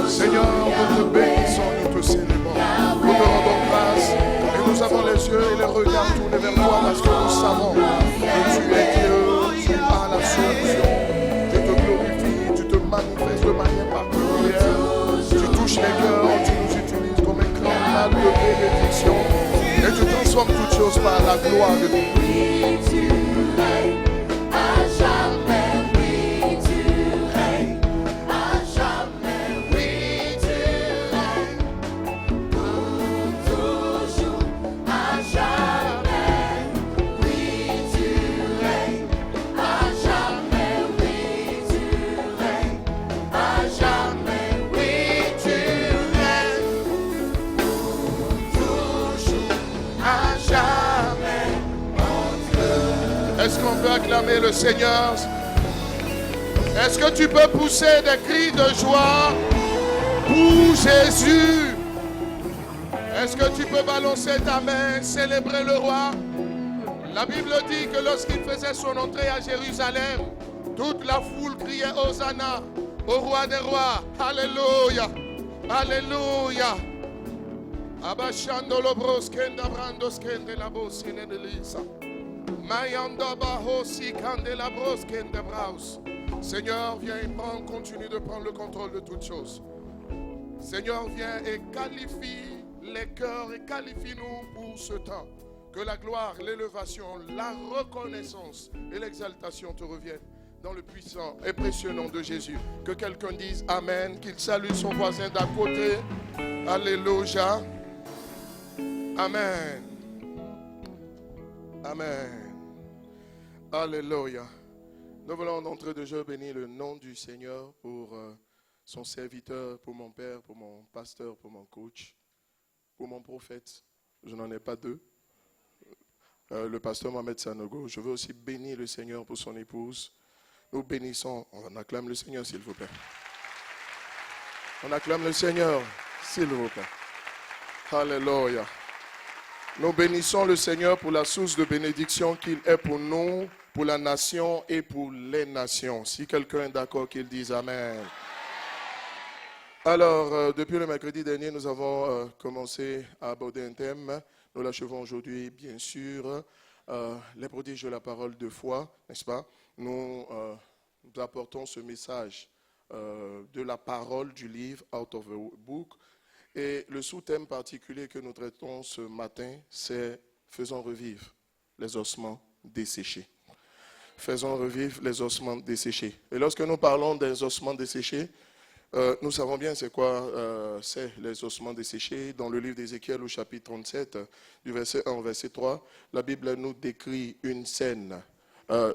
Seigneur, nous te bénissons, nous te célébrons. Nous te rendons grâce et nous avons les yeux et les regards tournés vers toi parce que nous savons que tu es Dieu, tu as la solution. Tu te glorifies, tu te manifestes de manière particulière. Tu touches les cœurs, tu nous utilises comme un canal de bénédiction et tu transformes toutes choses par la gloire de ton Dieu. Est-ce qu'on peut acclamer le Seigneur? Est-ce que tu peux pousser des cris de joie pour Jésus? Est-ce que tu peux balancer ta main, célébrer le roi? La Bible dit que lorsqu'il faisait son entrée à Jérusalem, toute la foule criait Hosanna au roi des rois. Alléluia, alléluia. Abashandolo broskenda brandoskende la bosine de l'isa. Seigneur, viens et continue de prendre le contrôle de toutes choses. Seigneur, viens et qualifie les cœurs et qualifie-nous pour ce temps. Que la gloire, l'élévation, la reconnaissance et l'exaltation te reviennent dans le puissant et précieux nom de Jésus. Que quelqu'un dise Amen, qu'il salue son voisin d'à côté. Alléluia. Amen. Amen. Alléluia. Nous voulons d'entrée de jeu bénir le nom du Seigneur pour son serviteur, pour mon père, pour mon pasteur, pour mon coach, pour mon prophète. Je n'en ai pas deux. Le pasteur Mohamed Sanogo. Je veux aussi bénir le Seigneur pour son épouse. Nous bénissons. On acclame le Seigneur, s'il vous plaît. On acclame le Seigneur, s'il vous plaît. Alléluia. Nous bénissons le Seigneur pour la source de bénédiction qu'il est pour nous, pour la nation et pour les nations. Si quelqu'un est d'accord, qu'il dise Amen. Alors, depuis le mercredi dernier, nous avons commencé à aborder un thème. Nous l'achevons aujourd'hui, bien sûr, les prodiges de la parole de foi, n'est-ce pas? Nous apportons ce message de la parole du livre Out of a Book. Et le sous-thème particulier que nous traitons ce matin, c'est « Faisons revivre les ossements desséchés ». Faisons revivre les ossements desséchés. Et lorsque nous parlons des ossements desséchés, nous savons bien c'est quoi c'est les ossements desséchés. Dans le livre d'Ézéchiel au chapitre 37, du verset 1 au verset 3, la Bible nous décrit une scène.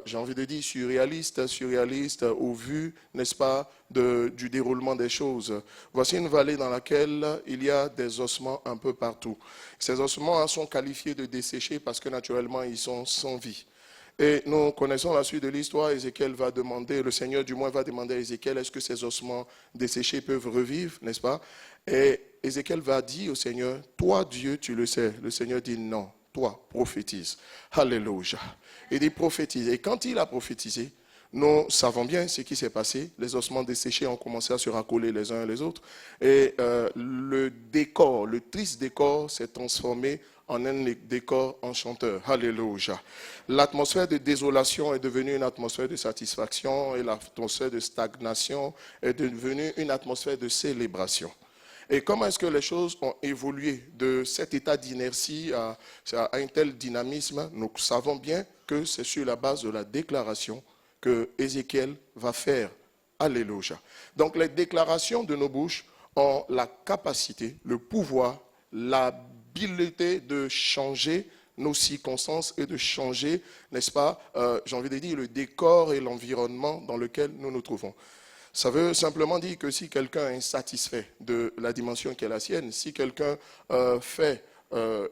J'ai envie de dire surréaliste au vu, n'est-ce pas, du déroulement des choses. Voici une vallée dans laquelle il y a des ossements un peu partout. Ces ossements sont qualifiés de desséchés parce que naturellement ils sont sans vie. Et nous connaissons la suite de l'histoire. Ézéchiel va demander, le Seigneur du moins va demander à Ézéchiel, est-ce que ces ossements desséchés peuvent revivre, n'est-ce pas? Et Ézéchiel va dire au Seigneur, toi Dieu tu le sais. Le Seigneur dit non. Toi, prophétise. Alléluia. Il dit prophétise. Et quand il a prophétisé, nous savons bien ce qui s'est passé. Les ossements desséchés ont commencé à se raccoler les uns et les autres. Et le décor, le triste décor s'est transformé en un décor enchanteur. Alléluia. L'atmosphère de désolation est devenue une atmosphère de satisfaction et l'atmosphère de stagnation est devenue une atmosphère de célébration. Et comment est-ce que les choses ont évolué de cet état d'inertie à un tel dynamisme? Nous savons bien que c'est sur la base de la déclaration que Ézéchiel va faire. Alléluia. Donc les déclarations de nos bouches ont la capacité, le pouvoir, l'habileté de changer nos circonstances et de changer, n'est-ce pas, j'ai envie de dire, le décor et l'environnement dans lequel nous nous trouvons. Ça veut simplement dire que si quelqu'un est insatisfait de la dimension qui est la sienne, si quelqu'un fait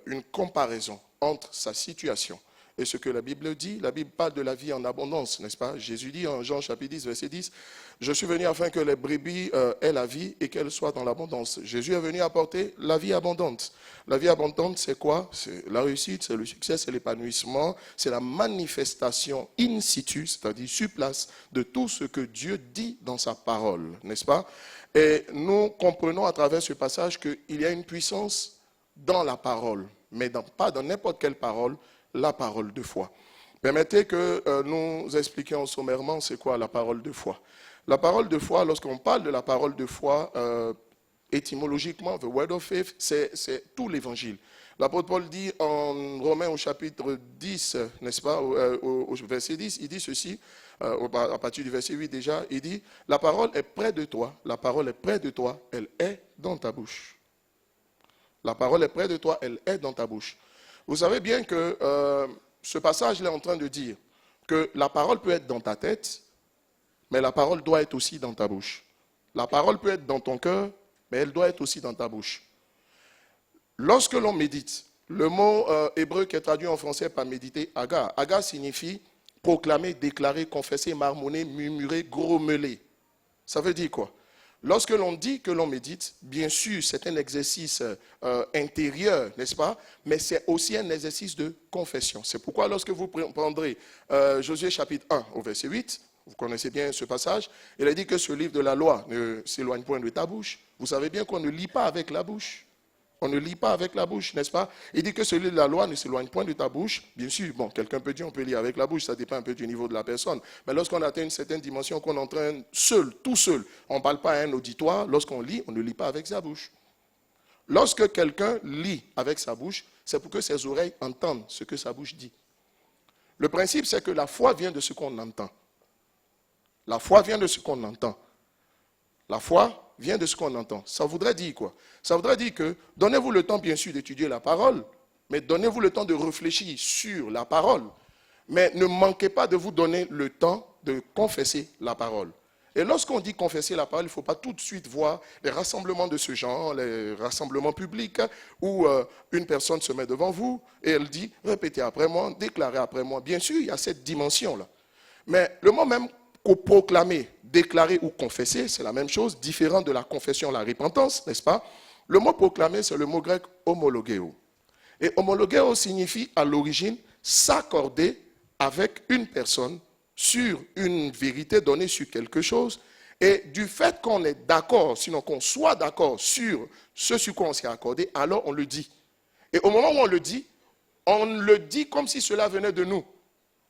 une comparaison entre sa situation Et ce que la Bible dit, la Bible parle de la vie en abondance, n'est-ce pas? Jésus dit en Jean chapitre 10, verset 10, « Je suis venu afin que les brebis aient la vie et qu'elles soient dans l'abondance. » Jésus est venu apporter la vie abondante. La vie abondante, c'est quoi? C'est la réussite, c'est le succès, c'est l'épanouissement, c'est la manifestation in situ, c'est-à-dire sur place, de tout ce que Dieu dit dans sa parole, n'est-ce pas? Et nous comprenons à travers ce passage qu'il y a une puissance dans la parole, mais pas dans n'importe quelle parole, la parole de foi. Permettez que nous expliquions sommairement c'est quoi la parole de foi. La parole de foi, lorsqu'on parle de la parole de foi, étymologiquement, the word of faith, c'est tout l'évangile. L'apôtre Paul dit en Romains au chapitre 10, n'est-ce pas, au verset 10, il dit ceci, à partir du verset 8 déjà, il dit, la parole est près de toi, la parole est près de toi, elle est dans ta bouche. La parole est près de toi, elle est dans ta bouche. Vous savez bien que ce passage est en train de dire que la parole peut être dans ta tête, mais la parole doit être aussi dans ta bouche. La parole peut être dans ton cœur, mais elle doit être aussi dans ta bouche. Lorsque l'on médite, le mot hébreu qui est traduit en français par méditer, aga. Aga signifie proclamer, déclarer, confesser, marmonner, murmurer, grommeler. Ça veut dire quoi? Lorsque l'on dit que l'on médite, bien sûr, c'est un exercice intérieur, n'est-ce pas? Mais c'est aussi un exercice de confession. C'est pourquoi lorsque vous prendrez Josué chapitre 1 au verset 8, vous connaissez bien ce passage, il a dit que ce livre de la loi ne s'éloigne point de ta bouche. Vous savez bien qu'on ne lit pas avec la bouche. On ne lit pas avec la bouche, n'est-ce pas? Il dit que ce livre de la loi ne s'éloigne point de ta bouche. Bien sûr, bon, quelqu'un peut dire on peut lire avec la bouche, ça dépend un peu du niveau de la personne. Mais lorsqu'on atteint une certaine dimension, qu'on entraîne seul, tout seul, on ne parle pas à un auditoire, lorsqu'on lit, on ne lit pas avec sa bouche. Lorsque quelqu'un lit avec sa bouche, c'est pour que ses oreilles entendent ce que sa bouche dit. Le principe, c'est que la foi vient de ce qu'on entend. La foi vient de ce qu'on entend. La foi vient de ce qu'on entend. Ça voudrait dire quoi? Ça voudrait dire que donnez-vous le temps, bien sûr, d'étudier la parole, mais donnez-vous le temps de réfléchir sur la parole. Mais ne manquez pas de vous donner le temps de confesser la parole. Et lorsqu'on dit confesser la parole, il ne faut pas tout de suite voir les rassemblements de ce genre, les rassemblements publics, où une personne se met devant vous et elle dit, répétez après moi, déclarez après moi. Bien sûr, il y a cette dimension-là. Mais le mot même proclamer, déclarer ou confesser, c'est la même chose, différent de la confession, la repentance, n'est-ce pas? Le mot proclamer, c'est le mot grec homologeo. Et homologeo signifie à l'origine s'accorder avec une personne sur une vérité donnée sur quelque chose. Et du fait qu'on est d'accord, sinon qu'on soit d'accord sur ce sur quoi on s'est accordé, alors on le dit. Et au moment où on le dit comme si cela venait de nous.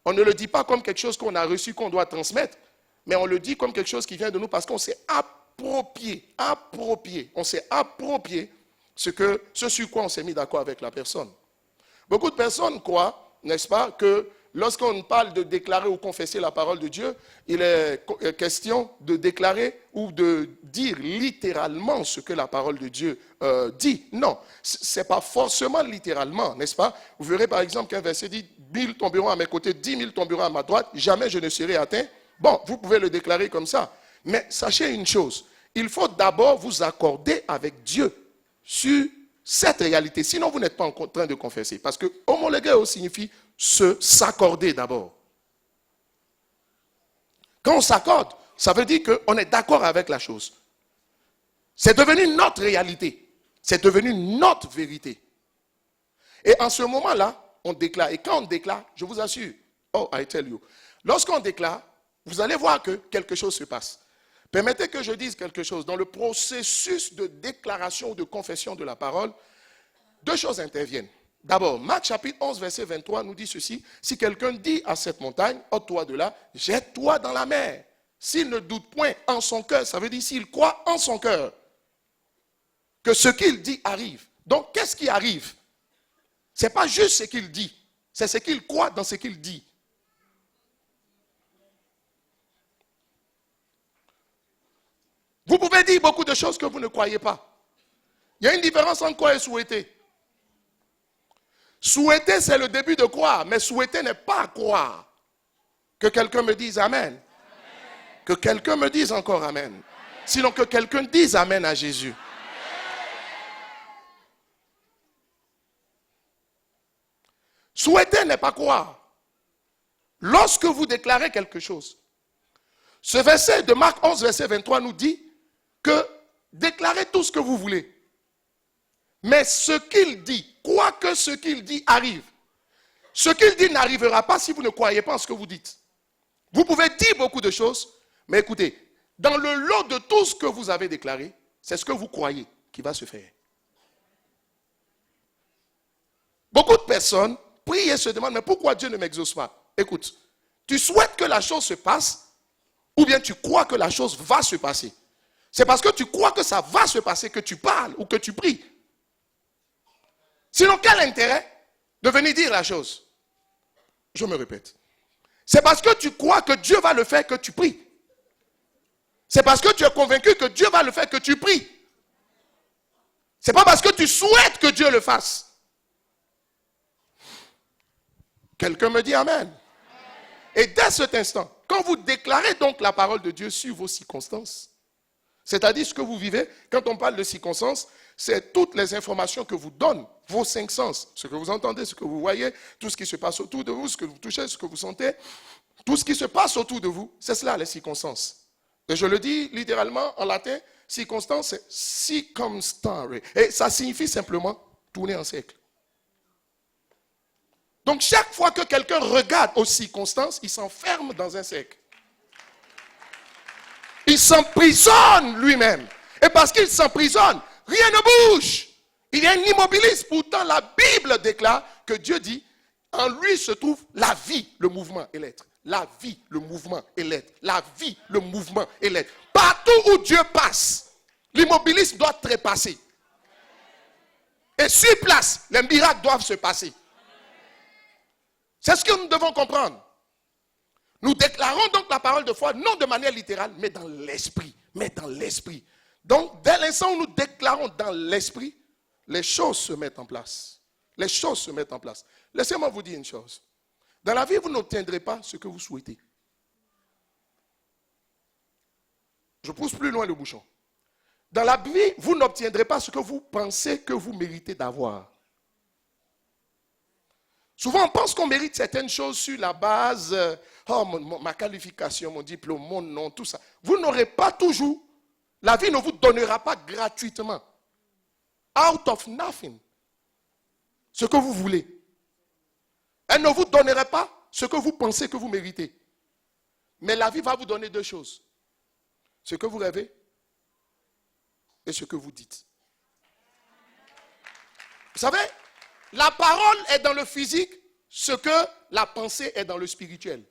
On ne le dit pas comme quelque chose qu'on a reçu, qu'on doit transmettre, mais on le dit comme quelque chose qui vient de nous parce qu'on s'est approprié. On s'est approprié ce sur quoi on s'est mis d'accord avec la personne. Beaucoup de personnes croient, n'est-ce pas, que lorsqu'on parle de déclarer ou confesser la parole de Dieu, il est question de déclarer ou de dire littéralement ce que la parole de Dieu dit. Non, ce n'est pas forcément littéralement, n'est-ce pas? Vous verrez par exemple qu'un verset dit « 1000 tomberont à mes côtés, 10 000 tomberont à ma droite, jamais je ne serai atteint ». Bon, vous pouvez le déclarer comme ça. Mais sachez une chose, il faut d'abord vous accorder avec Dieu sur cette réalité. Sinon, vous n'êtes pas en train de confesser. Parce que homologuer signifie s'accorder d'abord. Quand on s'accorde, ça veut dire qu'on est d'accord avec la chose. C'est devenu notre réalité. C'est devenu notre vérité. Et en ce moment-là, on déclare. Et quand on déclare, je vous assure, oh, I tell you, lorsqu'on déclare, vous allez voir que quelque chose se passe. Permettez que je dise quelque chose. Dans le processus de déclaration ou de confession de la parole, deux choses interviennent. D'abord, Marc chapitre 11, verset 23 nous dit ceci. Si quelqu'un dit à cette montagne, ôte-toi de là, jette-toi dans la mer. S'il ne doute point en son cœur, ça veut dire s'il croit en son cœur, que ce qu'il dit arrive. Donc, qu'est-ce qui arrive? Ce n'est pas juste ce qu'il dit, c'est ce qu'il croit dans ce qu'il dit. Vous pouvez dire beaucoup de choses que vous ne croyez pas. Il y a une différence entre croire et souhaiter. Souhaiter, c'est le début de croire, mais souhaiter n'est pas croire. Que quelqu'un me dise Amen. Amen. Que quelqu'un me dise encore Amen. Amen. Sinon que quelqu'un dise Amen à Jésus. Amen. Souhaiter n'est pas croire. lorsque vous déclarez quelque chose, ce verset de Marc 11, verset 23 nous dit que déclarez tout ce que vous voulez. Mais ce qu'il dit, quoi que ce qu'il dit arrive, ce qu'il dit n'arrivera pas si vous ne croyez pas en ce que vous dites. Vous pouvez dire beaucoup de choses, mais écoutez, dans le lot de tout ce que vous avez déclaré, c'est ce que vous croyez qui va se faire. Beaucoup de personnes prient et se demandent, mais pourquoi Dieu ne m'exauce pas? Écoute, tu souhaites que la chose se passe, ou bien tu crois que la chose va se passer. C'est parce que tu crois que ça va se passer que tu parles ou que tu pries. Sinon, quel intérêt de venir dire la chose? Je me répète. C'est parce que tu crois que Dieu va le faire que tu pries. C'est parce que tu es convaincu que Dieu va le faire que tu pries. C'est pas parce que tu souhaites que Dieu le fasse. Quelqu'un me dit Amen. Et dès cet instant, quand vous déclarez donc la parole de Dieu sur vos circonstances, c'est-à-dire ce que vous vivez, quand on parle de circonstances, c'est toutes les informations que vous donnent, vos 5 sens, ce que vous entendez, ce que vous voyez, tout ce qui se passe autour de vous, ce que vous touchez, ce que vous sentez, tout ce qui se passe autour de vous, c'est cela les circonstances. Et je le dis littéralement en latin, circonstance, c'est circumstare. Et ça signifie simplement tourner en cercle. Donc chaque fois que quelqu'un regarde aux circonstances, il s'enferme dans un cercle. Il s'emprisonne lui-même. Et parce qu'il s'emprisonne, rien ne bouge. Il y a un immobilisme. Pourtant, la Bible déclare que Dieu dit, en lui se trouve la vie, le mouvement et l'être. La vie, le mouvement et l'être. La vie, le mouvement et l'être. Partout où Dieu passe, l'immobilisme doit trépasser. Et sur place, les miracles doivent se passer. C'est ce que nous devons comprendre. Nous déclarons donc la parole de foi, non de manière littérale, mais dans l'esprit. Mais dans l'esprit. Donc, dès l'instant où nous déclarons dans l'esprit, les choses se mettent en place. Les choses se mettent en place. Laissez-moi vous dire une chose. Dans la vie, vous n'obtiendrez pas ce que vous souhaitez. Je pousse plus loin le bouchon. Dans la vie, vous n'obtiendrez pas ce que vous pensez que vous méritez d'avoir. Souvent, on pense qu'on mérite certaines choses sur la base, ma qualification, mon diplôme, mon nom, tout ça. Vous n'aurez pas toujours, la vie ne vous donnera pas gratuitement. Out of nothing. Ce que vous voulez. Elle ne vous donnera pas ce que vous pensez que vous méritez. Mais la vie va vous donner 2 choses. Ce que vous rêvez et ce que vous dites. Vous savez, la parole est dans le physique, ce que la pensée est dans le spirituel.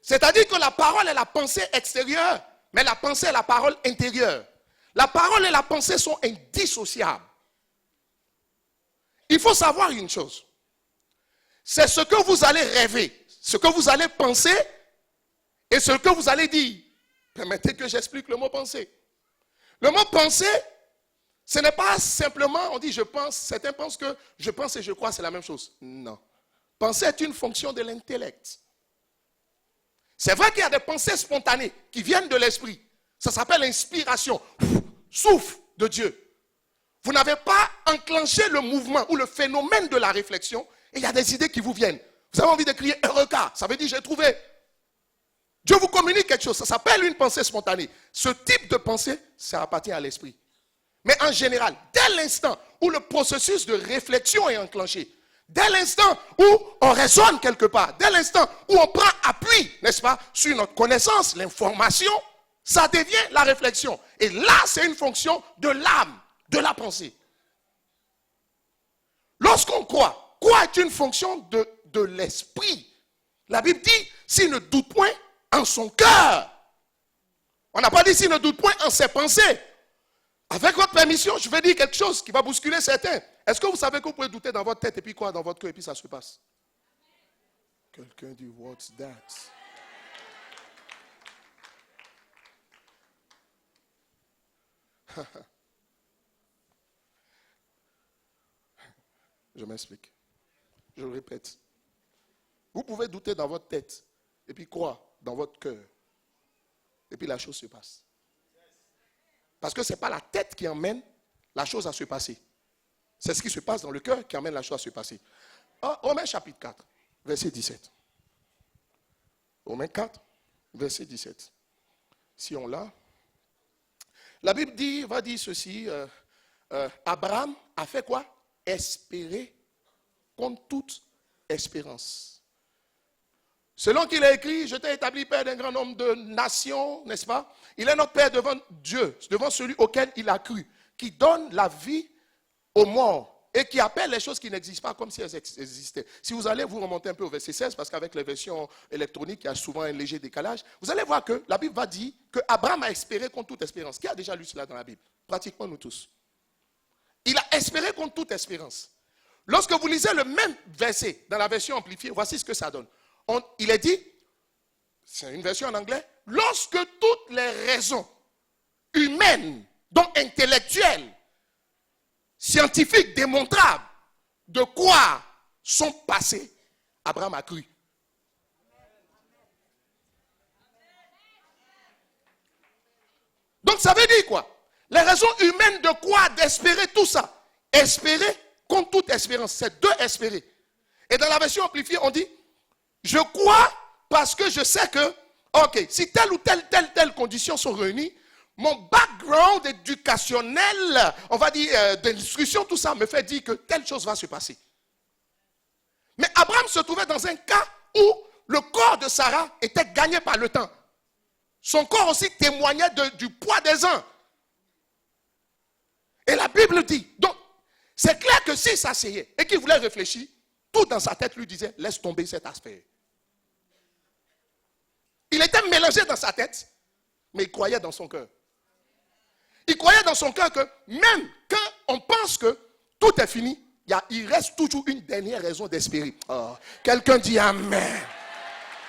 C'est-à-dire que la parole est la pensée extérieure, mais la pensée est la parole intérieure. La parole et la pensée sont indissociables. Il faut savoir une chose. C'est ce que vous allez rêver, ce que vous allez penser et ce que vous allez dire. Permettez que j'explique le mot penser. Le mot penser, ce n'est pas simplement, on dit je pense, certains pensent que je pense et je crois, c'est la même chose. Non. Penser est une fonction de l'intellect. C'est vrai qu'il y a des pensées spontanées qui viennent de l'esprit. Ça s'appelle l'inspiration. Souffle de Dieu. Vous n'avez pas enclenché le mouvement ou le phénomène de la réflexion et il y a des idées qui vous viennent. Vous avez envie de crier Eureka, ça veut dire j'ai trouvé. Dieu vous communique quelque chose, ça s'appelle une pensée spontanée. Ce type de pensée, ça appartient à l'esprit. Mais en général, dès l'instant où le processus de réflexion est enclenché, dès l'instant où on raisonne quelque part, dès l'instant où on prend appui, n'est-ce pas, sur notre connaissance, l'information, ça devient la réflexion. Et là, c'est une fonction de l'âme, de la pensée. Lorsqu'on croit, quoi est une fonction de l'esprit. La Bible dit, s'il ne doute point en son cœur. On n'a pas dit s'il ne doute point en ses pensées. Avec votre permission, je vais dire quelque chose qui va bousculer certains. Est-ce que vous savez que vous pouvez douter dans votre tête et puis quoi dans votre cœur et puis ça se passe? Quelqu'un dit, what's that? Je m'explique. Je le répète. Vous pouvez douter dans votre tête et puis croire dans votre cœur. Et puis la chose se passe. Parce que ce n'est pas la tête qui emmène la chose à se passer. C'est ce qui se passe dans le cœur qui amène la chose à se passer. Romains chapitre 4, verset 17. Romains 4, verset 17. Si on l'a. La Bible va dire ceci. Abraham a fait quoi? Espérer contre toute espérance. Selon qu'il a écrit, je t'ai établi père d'un grand nombre de nations, n'est-ce pas? Il est notre père devant Dieu, devant celui auquel il a cru, qui donne la vie aux morts et qui appelle les choses qui n'existent pas comme si elles existaient. Si vous allez vous remonter un peu au verset 16, parce qu'avec les versions électroniques, il y a souvent un léger décalage, vous allez voir que la Bible va dire que Abraham a espéré contre toute espérance. Qui a déjà lu cela dans la Bible? Pratiquement nous tous. Il a espéré contre toute espérance. Lorsque vous lisez le même verset dans la version amplifiée, voici ce que ça donne. Il est dit, c'est une version en anglais, lorsque toutes les raisons humaines, donc intellectuelles, scientifiques, démontrables, de quoi sont passées, Abraham a cru. Donc ça veut dire quoi? Les raisons humaines de quoi? D'espérer tout ça. Espérer contre toute espérance. C'est deux espérer. Et dans la version amplifiée, on dit, je crois parce que je sais que, ok, si telle ou telle conditions sont réunies, mon background éducationnel, on va dire d'instruction, tout ça me fait dire que telle chose va se passer. Mais Abraham se trouvait dans un cas où le corps de Sarah était gagné par le temps. Son corps aussi témoignait du poids des uns. Et la Bible dit, donc, c'est clair que s'il s'asseyait et qu'il voulait réfléchir, tout dans sa tête lui disait, laisse tomber cet aspect. Il était mélangé dans sa tête, mais il croyait dans son cœur. Il croyait dans son cœur que même quand on pense que tout est fini, il reste toujours une dernière raison d'espérer. Oh, quelqu'un dit Amen.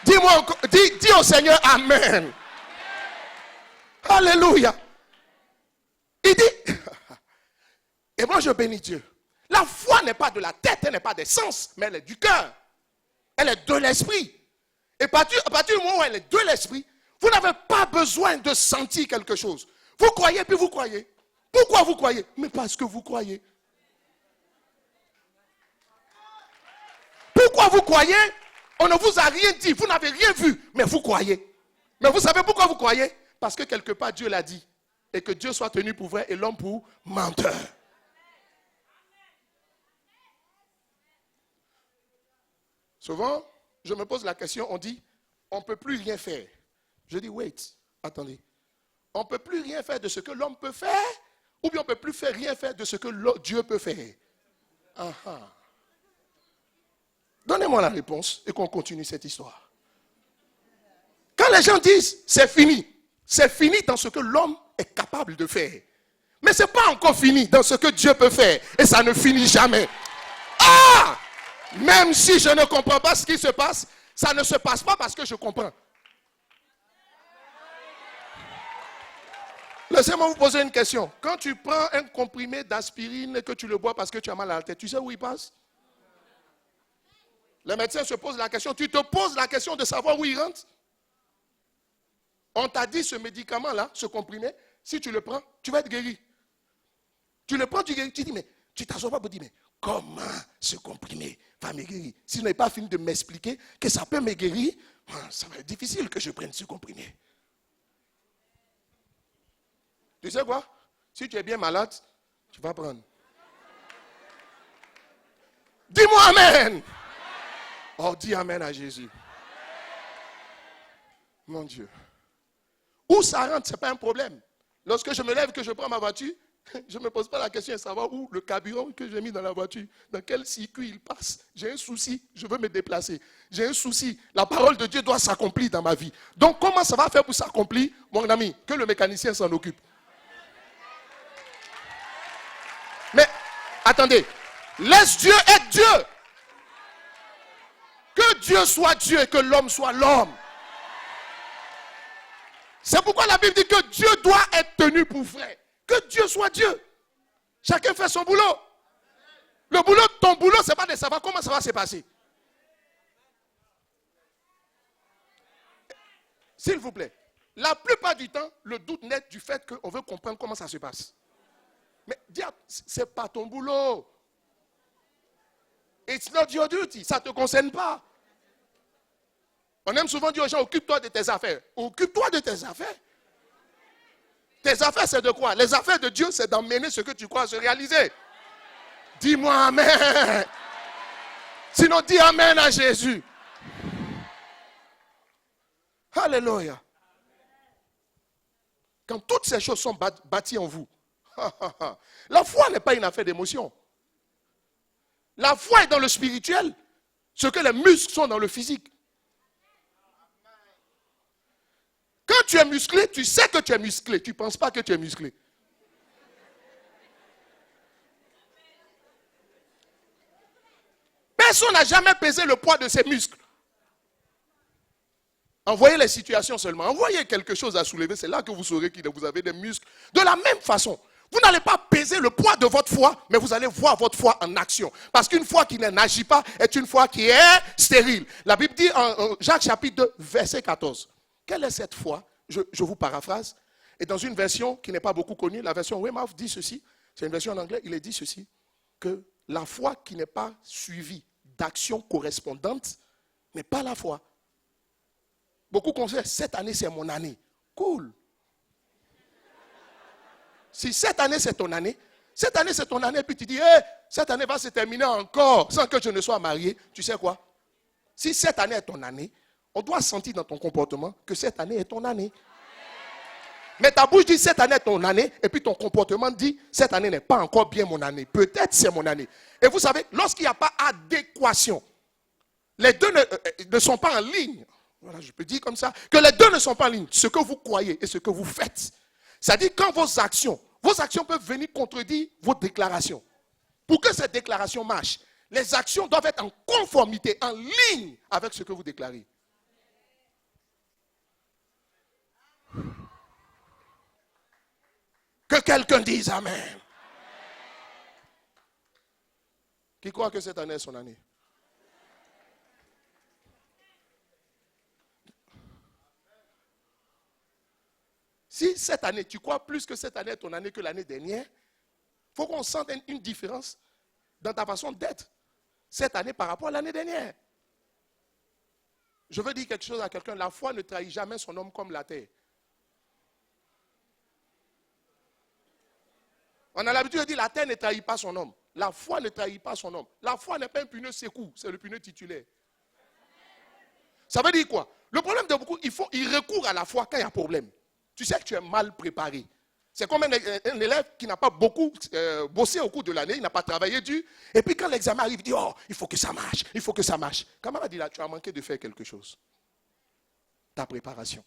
Dis-moi, dis au Seigneur Amen. Alléluia. Il dit, et moi je bénis Dieu. La foi n'est pas de la tête, elle n'est pas des sens, mais elle est du cœur. Elle est de l'esprit. Et à partir du moment où elle est de l'esprit, vous n'avez pas besoin de sentir quelque chose. Vous croyez, puis vous croyez. Pourquoi vous croyez? Mais parce que vous croyez. Pourquoi vous croyez? On ne vous a rien dit, vous n'avez rien vu, mais vous croyez. Mais vous savez pourquoi vous croyez? Parce que quelque part Dieu l'a dit. Et que Dieu soit tenu pour vrai et l'homme pour menteur. Souvent, je me pose la question, on dit, on ne peut plus rien faire. Je dis, wait, attendez. On ne peut plus rien faire de ce que l'homme peut faire, ou bien on ne peut plus rien faire de ce que Dieu peut faire. Aha. Donnez-moi la réponse et qu'on continue cette histoire. Quand les gens disent, c'est fini dans ce que l'homme est capable de faire. Mais ce n'est pas encore fini dans ce que Dieu peut faire. Et ça ne finit jamais. Ah! Même si je ne comprends pas ce qui se passe, ça ne se passe pas parce que je comprends. Laissez-moi vous poser une question. Quand tu prends un comprimé d'aspirine et que tu le bois parce que tu as mal à la tête, tu sais où il passe? Les médecins se posent la question. Tu te poses la question de savoir où il rentre? On t'a dit ce médicament-là, ce comprimé, si tu le prends, tu vas être guéri. Tu le prends, tu guéris. Tu dis, mais tu t'assois pas pour dire, mais comment ce comprimé va me guérir? Si je n'ai pas fini de m'expliquer que ça peut me guérir, ça va être difficile que je prenne ce comprimé. Tu sais quoi? Si tu es bien malade, tu vas prendre. Dis-moi Amen. Oh, dis Amen à Jésus. Mon Dieu. Où ça rentre, ce n'est pas un problème. Lorsque je me lève, que je prends ma voiture, je ne me pose pas la question de savoir où le carburant que j'ai mis dans la voiture, dans quel circuit il passe. J'ai un souci, je veux me déplacer. J'ai un souci, la parole de Dieu doit s'accomplir dans ma vie. Donc comment ça va faire pour s'accomplir? Mon ami, que le mécanicien s'en occupe. Mais, attendez, laisse Dieu être Dieu. Que Dieu soit Dieu et que l'homme soit l'homme. C'est pourquoi la Bible dit que Dieu doit être tenu pour vrai. Que Dieu soit Dieu. Chacun fait son boulot. Le boulot, ton boulot, ce n'est pas de savoir comment ça va se passer. S'il vous plaît, la plupart du temps, le doute naît du fait qu'on veut comprendre comment ça se passe. Mais diable, ce n'est pas ton boulot. It's not your duty. Ça ne te concerne pas. On aime souvent dire aux gens, occupe-toi de tes affaires. Occupe-toi de tes affaires. Tes affaires, c'est de quoi? Les affaires de Dieu, c'est d'emmener ce que tu crois se réaliser. Dis-moi amen. Sinon, dis amen à Jésus. Alléluia. Quand toutes ces choses sont bâties en vous, la foi n'est pas une affaire d'émotion. La foi est dans le spirituel, ce que les muscles sont dans le physique. Quand tu es musclé, tu sais que tu es musclé. Tu ne penses pas que tu es musclé. Personne n'a jamais pesé le poids de ses muscles. Envoyez les situations seulement. Envoyez quelque chose à soulever. C'est là que vous saurez que vous avez des muscles. De la même façon, vous n'allez pas peser le poids de votre foi, mais vous allez voir votre foi en action. Parce qu'une foi qui n'agit pas est une foi qui est stérile. La Bible dit en Jacques chapitre 2, verset 14. Quelle est cette foi? Je vous paraphrase. Et dans une version qui n'est pas beaucoup connue, la version Weymouth dit ceci. C'est une version en anglais. Il est dit ceci. Que la foi qui n'est pas suivie d'actions correspondantes n'est pas la foi. Beaucoup considèrent, cette année c'est mon année. Cool. Si cette année c'est ton année, puis tu dis, hey, cette année va se terminer encore sans que je ne sois marié, tu sais quoi? Si cette année est ton année, on doit sentir dans ton comportement que cette année est ton année. Mais ta bouche dit, cette année est ton année, et puis ton comportement dit, cette année n'est pas encore bien mon année. Peut-être c'est mon année. Et vous savez, lorsqu'il n'y a pas adéquation, les deux ne sont pas en ligne. Voilà, je peux dire comme ça, que les deux ne sont pas en ligne. Ce que vous croyez et ce que vous faites. C'est-à-dire quand vos actions peuvent venir contredire vos déclarations. Pour que ces déclarations marchent, les actions doivent être en conformité, en ligne avec ce que vous déclarez. Que quelqu'un dise amen. Qui croit que cette année est son année? Si cette année, tu crois plus que cette année est ton année que l'année dernière, il faut qu'on sente une différence dans ta façon d'être cette année par rapport à l'année dernière. Je veux dire quelque chose à quelqu'un. La foi ne trahit jamais son homme comme la terre. On a l'habitude de dire la terre ne trahit pas son homme. La foi ne trahit pas son homme. La foi n'est pas un pneu secours, c'est le pneu titulaire. Ça veut dire quoi? Le problème de beaucoup, ils recourent à la foi quand il y a problème. Tu sais que tu es mal préparé. C'est comme un élève qui n'a pas beaucoup bossé au cours de l'année, il n'a pas travaillé dur. Et puis quand l'examen arrive, il dit, oh, il faut que ça marche, il faut que ça marche. Camarade dit là, tu as manqué de faire quelque chose. Ta préparation.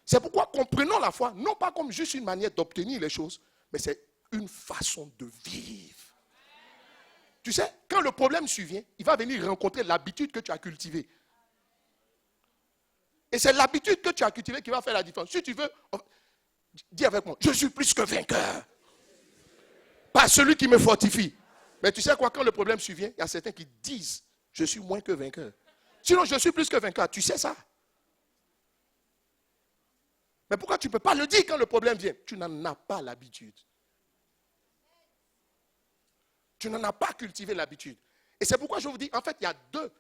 C'est pourquoi comprenons la foi, non pas comme juste une manière d'obtenir les choses, mais c'est une façon de vivre. Tu sais, quand le problème survient, il va venir rencontrer l'habitude que tu as cultivée. Et c'est l'habitude que tu as cultivée qui va faire la différence. Si tu veux, dis avec moi, je suis plus que vainqueur. Par celui qui me fortifie. Mais tu sais quoi, quand le problème survient, il y a certains qui disent, je suis moins que vainqueur. Sinon, je suis plus que vainqueur. Tu sais ça? Mais pourquoi tu ne peux pas le dire quand le problème vient? Tu n'en as pas l'habitude. Tu n'en as pas cultivé l'habitude. Et c'est pourquoi je vous dis, en fait, il y a deux.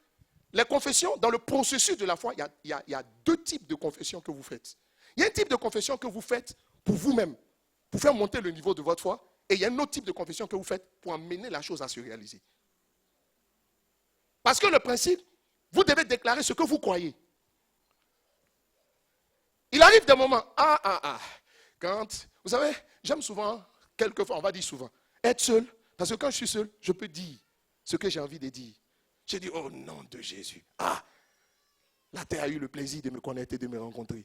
Les confessions, dans le processus de la foi, il y a deux types de confessions que vous faites. Il y a un type de confession que vous faites pour vous-même, pour faire monter le niveau de votre foi. Et il y a un autre type de confession que vous faites pour amener la chose à se réaliser. Parce que le principe, vous devez déclarer ce que vous croyez. Il arrive des moments, quand, vous savez, j'aime souvent, quelquefois, on va dire souvent, être seul. Parce que quand je suis seul, je peux dire ce que j'ai envie de dire. J'ai dit, au nom de Jésus. La terre a eu le plaisir de me connaître et de me rencontrer.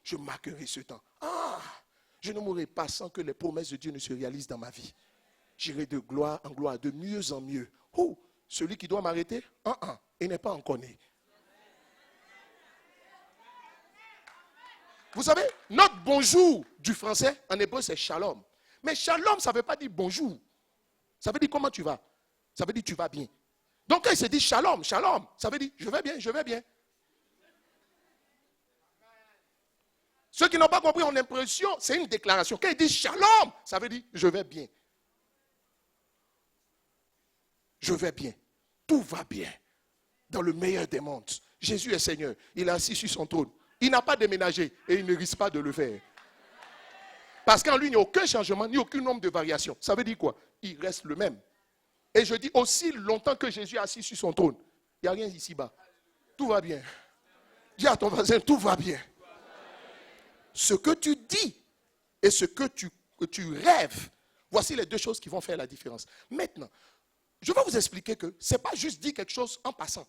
Je marquerai ce temps. Je ne mourrai pas sans que les promesses de Dieu ne se réalisent dans ma vie. J'irai de gloire en gloire, de mieux en mieux. Celui qui doit m'arrêter, il n'est pas encore né. Vous savez, notre bonjour du français, en hébreu, c'est shalom. Mais shalom, ça ne veut pas dire bonjour. Ça veut dire comment tu vas. Ça veut dire tu vas bien. Donc quand il se dit shalom, shalom, ça veut dire je vais bien, je vais bien. Ceux qui n'ont pas compris ont l'impression, c'est une déclaration. Quand il dit shalom, ça veut dire je vais bien. Je vais bien. Tout va bien. Dans le meilleur des mondes. Jésus est Seigneur. Il est assis sur son trône. Il n'a pas déménagé et il ne risque pas de le faire. Parce qu'en lui, il n'y a aucun changement, ni aucun nombre de variations. Ça veut dire quoi? Il reste le même. Et je dis, aussi longtemps que Jésus est assis sur son trône, il n'y a rien ici-bas. Tout va bien. Dis à ton voisin, tout va bien. Ce que tu dis et ce que tu rêves, voici les deux choses qui vont faire la différence. Maintenant, je vais vous expliquer que ce n'est pas juste dire quelque chose en passant.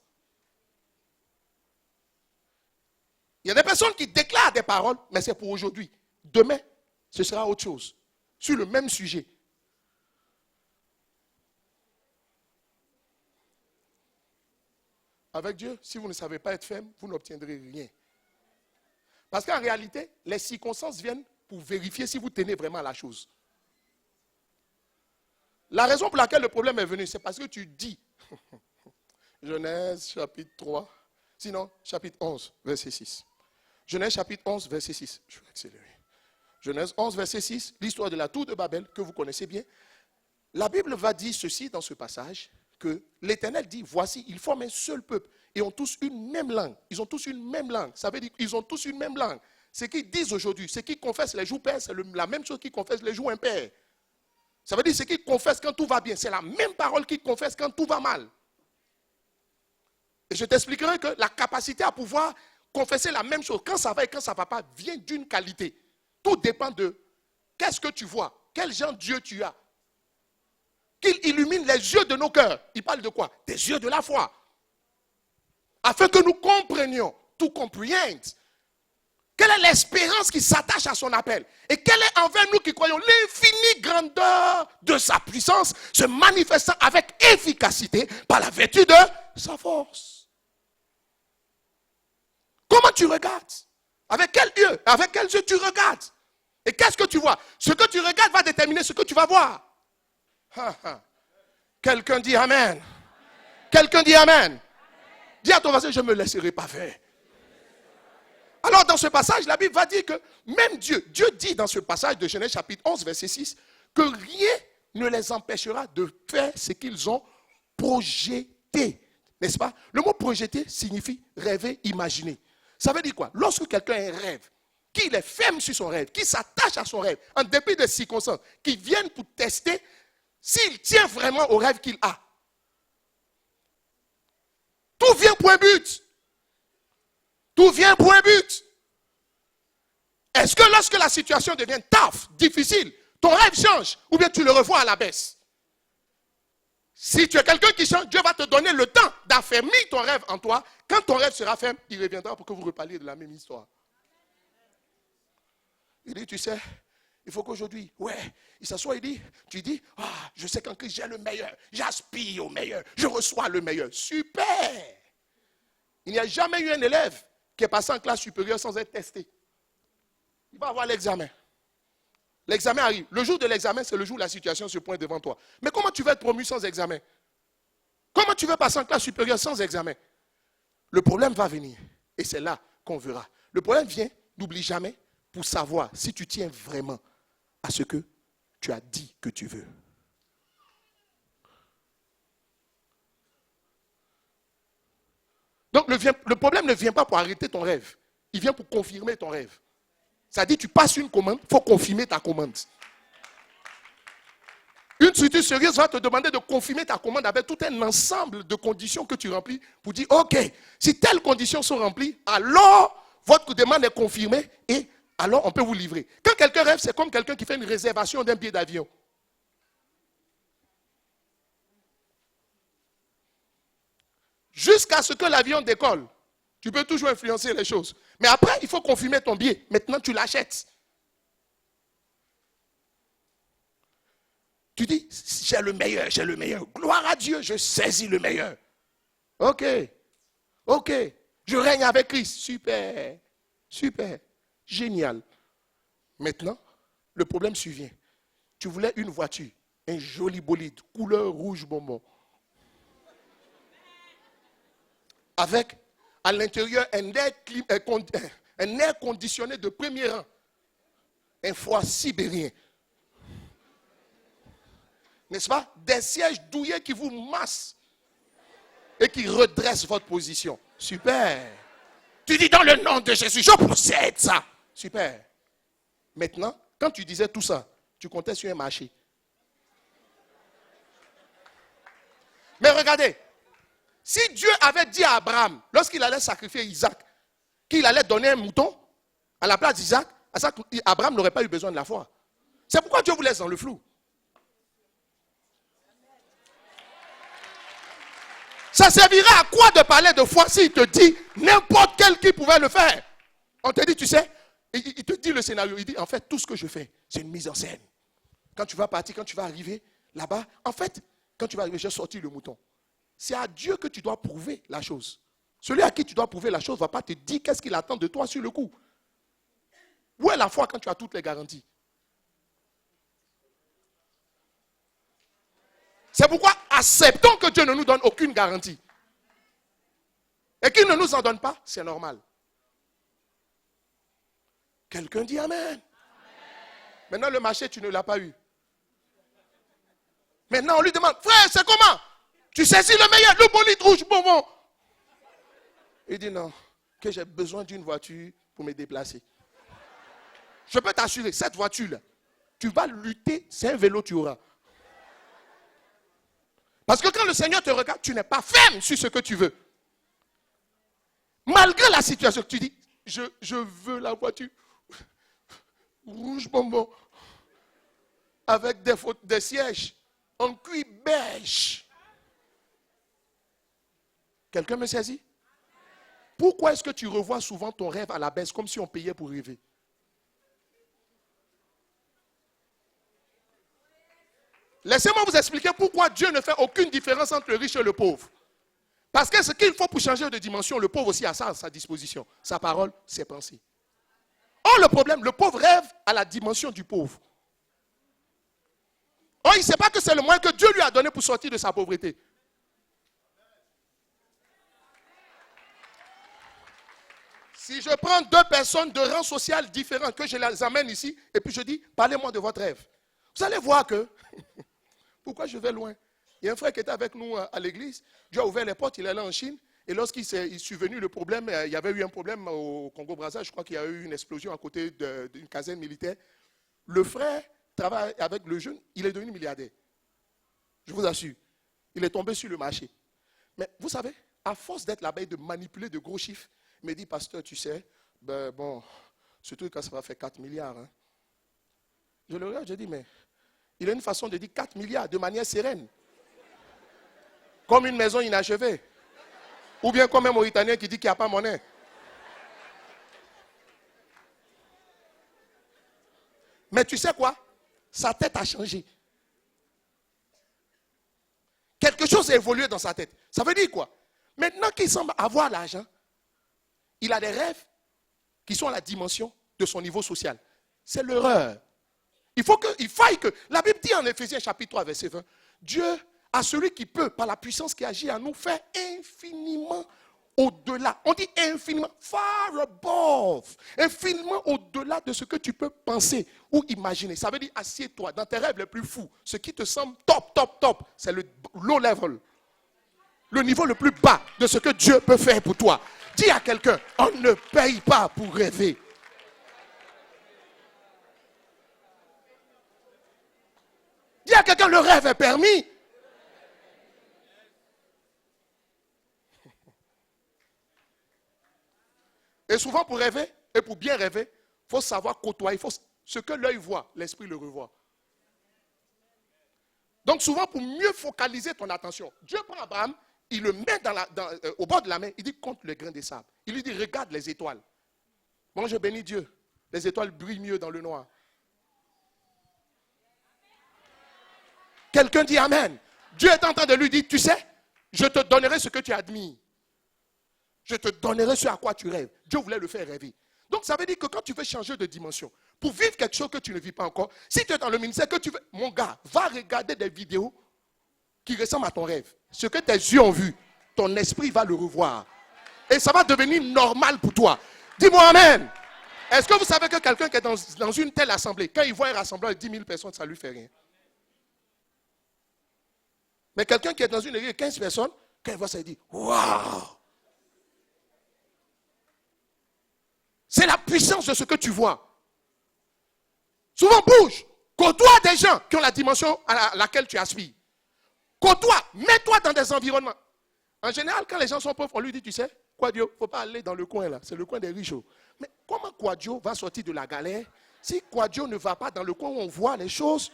Il y a des personnes qui déclarent des paroles, mais c'est pour aujourd'hui. Demain, ce sera autre chose. Sur le même sujet. Avec Dieu, si vous ne savez pas être ferme, vous n'obtiendrez rien. Parce qu'en réalité, les circonstances viennent pour vérifier si vous tenez vraiment à la chose. La raison pour laquelle le problème est venu, c'est parce que tu dis, Genèse chapitre 3, sinon chapitre 11, verset 6. Genèse chapitre 11, verset 6. Je vais accélérer. Genèse 11, verset 6, l'histoire de la tour de Babel, que vous connaissez bien. La Bible va dire ceci dans ce passage, que l'Éternel dit, voici, ils forment un seul peuple et ont tous une même langue. Ils ont tous une même langue. Ça veut dire qu'ils ont tous une même langue. Ce qu'ils disent aujourd'hui, ce qu'ils confessent les jours pairs, c'est la même chose qu'ils confessent les jours impairs. Ça veut dire ce qu'ils confessent quand tout va bien. C'est la même parole qu'ils confessent quand tout va mal. Et je t'expliquerai que la capacité à pouvoir confesser la même chose quand ça va et quand ça ne va pas vient d'une qualité. Tout dépend de qu'est-ce que tu vois, quel genre de Dieu tu as. Qu'il illumine les yeux de nos cœurs. Il parle de quoi? Des yeux de la foi. Afin que nous comprenions, to comprehend, quelle est l'espérance qui s'attache à son appel. Et quelle est envers nous qui croyons l'infinie grandeur de sa puissance se manifestant avec efficacité par la vertu de sa force. Comment tu regardes? Avec quel yeux? Avec quels yeux tu regardes? Et qu'est-ce que tu vois? Ce que tu regardes va déterminer ce que tu vas voir. Quelqu'un dit Amen. Quelqu'un dit Amen. Dis à ton voisin, je ne me laisserai pas faire. Alors dans ce passage, la Bible va dire que même Dieu dit dans ce passage de Genèse chapitre 11, verset 6, que rien ne les empêchera de faire ce qu'ils ont projeté. N'est-ce pas? Le mot projeter signifie rêver, imaginer. Ça veut dire quoi? Lorsque quelqu'un a un rêve, qu'il est ferme sur son rêve, qu'il s'attache à son rêve, en dépit des circonstances, qui viennent pour tester s'il tient vraiment au rêve qu'il a. Tout vient pour un but. Tout vient pour un but. Est-ce que lorsque la situation devient tough, difficile, ton rêve change ou bien tu le revois à la baisse? Si tu es quelqu'un qui change, Dieu va te donner le temps d'affermir ton rêve en toi. Quand ton rêve sera ferme, il reviendra pour que vous reparliez de la même histoire. Il dit, tu sais, il faut qu'aujourd'hui, il s'assoit, il dit, tu dis, je sais qu'en Christ j'ai le meilleur, j'aspire au meilleur, je reçois le meilleur. Super! Il n'y a jamais eu un élève qui est passé en classe supérieure sans être testé. Il va avoir l'examen. L'examen arrive. Le jour de l'examen, c'est le jour où la situation se pointe devant toi. Mais comment tu vas être promu sans examen? Comment tu vas passer en classe supérieure sans examen? Le problème va venir. Et c'est là qu'on verra. Le problème vient, n'oublie jamais, pour savoir si tu tiens vraiment à ce que tu as dit que tu veux. Donc le problème ne vient pas pour arrêter ton rêve. Il vient pour confirmer ton rêve. Ça dit, tu passes une commande, il faut confirmer ta commande. Une structure sérieuse va te demander de confirmer ta commande avec tout un ensemble de conditions que tu remplis pour dire, ok, si telles conditions sont remplies, alors votre demande est confirmée et alors on peut vous livrer. Quand quelqu'un rêve, c'est comme quelqu'un qui fait une réservation d'un billet d'avion. Jusqu'à ce que l'avion décolle, tu peux toujours influencer les choses. Mais après, il faut confirmer ton billet. Maintenant, tu l'achètes. Tu dis, j'ai le meilleur, j'ai le meilleur. Gloire à Dieu, je saisis le meilleur. Ok. Je règne avec Christ. Super. Génial. Maintenant, le problème survient. Tu voulais une voiture, un joli bolide, couleur rouge bonbon. Avec, à l'intérieur, un air conditionné de premier rang. Un froid sibérien. N'est-ce pas? Des sièges douillets qui vous massent. et qui redresse votre position. Super. Tu dis dans le nom de Jésus, je possède ça. Super. Maintenant, quand tu disais tout ça, tu comptais sur un marché. Mais regardez, si Dieu avait dit à Abraham, lorsqu'il allait sacrifier Isaac, qu'il allait donner un mouton à la place d'Isaac, Abraham n'aurait pas eu besoin de la foi. C'est pourquoi Dieu vous laisse dans le flou. Ça servira à quoi de parler de foi s'il te dit n'importe quel qui pouvait le faire? On te dit, tu sais, il te dit le scénario, il dit en fait tout ce que je fais, c'est une mise en scène. Quand tu vas partir, quand tu vas arriver là-bas, en fait, quand tu vas arriver, j'ai sorti le mouton. C'est à Dieu que tu dois prouver la chose. Celui à qui tu dois prouver la chose ne va pas te dire qu'est-ce qu'il attend de toi sur le coup. Où est la foi quand tu as toutes les garanties? C'est pourquoi acceptons que Dieu ne nous donne aucune garantie. Et qu'il ne nous en donne pas, c'est normal. Quelqu'un dit Amen. Amen. Maintenant le marché, tu ne l'as pas eu. Maintenant on lui demande, frère, c'est comment? Tu saisis le meilleur, le bolide rouge, bon. Il dit non, que j'ai besoin d'une voiture pour me déplacer. Je peux t'assurer, cette voiture-là, tu vas lutter, c'est un vélo tu auras. Parce que quand le Seigneur te regarde, tu n'es pas ferme sur ce que tu veux. Malgré la situation, tu dis, je veux la voiture rouge bonbon, avec des sièges en cuir beige. Quelqu'un me saisit? Pourquoi est-ce que tu revois souvent ton rêve à la baisse comme si on payait pour rêver? Laissez-moi vous expliquer pourquoi Dieu ne fait aucune différence entre le riche et le pauvre. Parce que ce qu'il faut pour changer de dimension, le pauvre aussi a ça à sa disposition. Sa parole, ses pensées. Or, le problème, le pauvre rêve à la dimension du pauvre. Or, il ne sait pas que c'est le moyen que Dieu lui a donné pour sortir de sa pauvreté. Si je prends deux personnes de rang social différents, que je les amène ici, et puis je dis, parlez-moi de votre rêve. Vous allez voir que... Pourquoi je vais loin? Il y a un frère qui était avec nous à l'église. Dieu a ouvert les portes, il est allé en Chine. Et lorsqu'il est survenu le problème, il y avait eu un problème au Congo-Brazzaville. Je crois qu'il y a eu une explosion à côté d'une caserne militaire. Le frère travaille avec le jeune, il est devenu milliardaire. Je vous assure. Il est tombé sur le marché. Mais vous savez, à force d'être là-bas et de manipuler de gros chiffres, il me dit, pasteur, tu sais, surtout quand ça va faire 4 milliards. Hein. Je le regarde, je dis, mais... Il a une façon de dire 4 milliards de manière sereine. Comme une maison inachevée. Ou bien comme un Mauritanien qui dit qu'il n'y a pas monnaie. Mais tu sais quoi? Sa tête a changé. Quelque chose a évolué dans sa tête. Ça veut dire quoi? Maintenant qu'il semble avoir l'argent, il a des rêves qui sont à la dimension de son niveau social. C'est l'erreur. Il faille que, la Bible dit en Éphésiens chapitre 3 verset 20, Dieu à celui qui peut, par la puissance qui agit à nous, faire infiniment au-delà. On dit infiniment, far above, infiniment au-delà de ce que tu peux penser ou imaginer. Ça veut dire, assieds-toi dans tes rêves les plus fous. Ce qui te semble top, c'est le low level. Le niveau le plus bas de ce que Dieu peut faire pour toi. Dis à quelqu'un, on ne paye pas pour rêver. Dis à quelqu'un, le rêve est permis. Et souvent pour rêver, et pour bien rêver, il faut savoir côtoyer. Ce que l'œil voit, l'esprit le revoit. Donc souvent pour mieux focaliser ton attention, Dieu prend Abraham, il le met au bord de la mer, il dit compte le grain des sables. Il lui dit regarde les étoiles. Bon, je bénis Dieu. Les étoiles brillent mieux dans le noir. Quelqu'un dit Amen. Dieu est en train de lui dire, tu sais, je te donnerai ce que tu admires. Je te donnerai ce à quoi tu rêves. Dieu voulait le faire rêver. Donc ça veut dire que quand tu veux changer de dimension, pour vivre quelque chose que tu ne vis pas encore, si tu es dans le ministère que tu veux, mon gars, va regarder des vidéos qui ressemblent à ton rêve. Ce que tes yeux ont vu, ton esprit va le revoir. Et ça va devenir normal pour toi. Dis-moi Amen. Est-ce que vous savez que quelqu'un qui est dans une telle assemblée, quand il voit un rassemblement de 10 000 personnes, ça ne lui fait rien? Mais quelqu'un qui est dans une église de 15 personnes, Quand il voit ça, il dit, waouh! C'est la puissance de ce que tu vois. Souvent, bouge. Côtoie des gens qui ont la dimension à laquelle tu aspires. Côtoie, mets-toi dans des environnements. En général, quand les gens sont pauvres, on lui dit, tu sais, Quadio, il ne faut pas aller dans le coin là, c'est le coin des riches. Mais comment Quadio va sortir de la galère si Quadio ne va pas dans le coin où on voit les choses?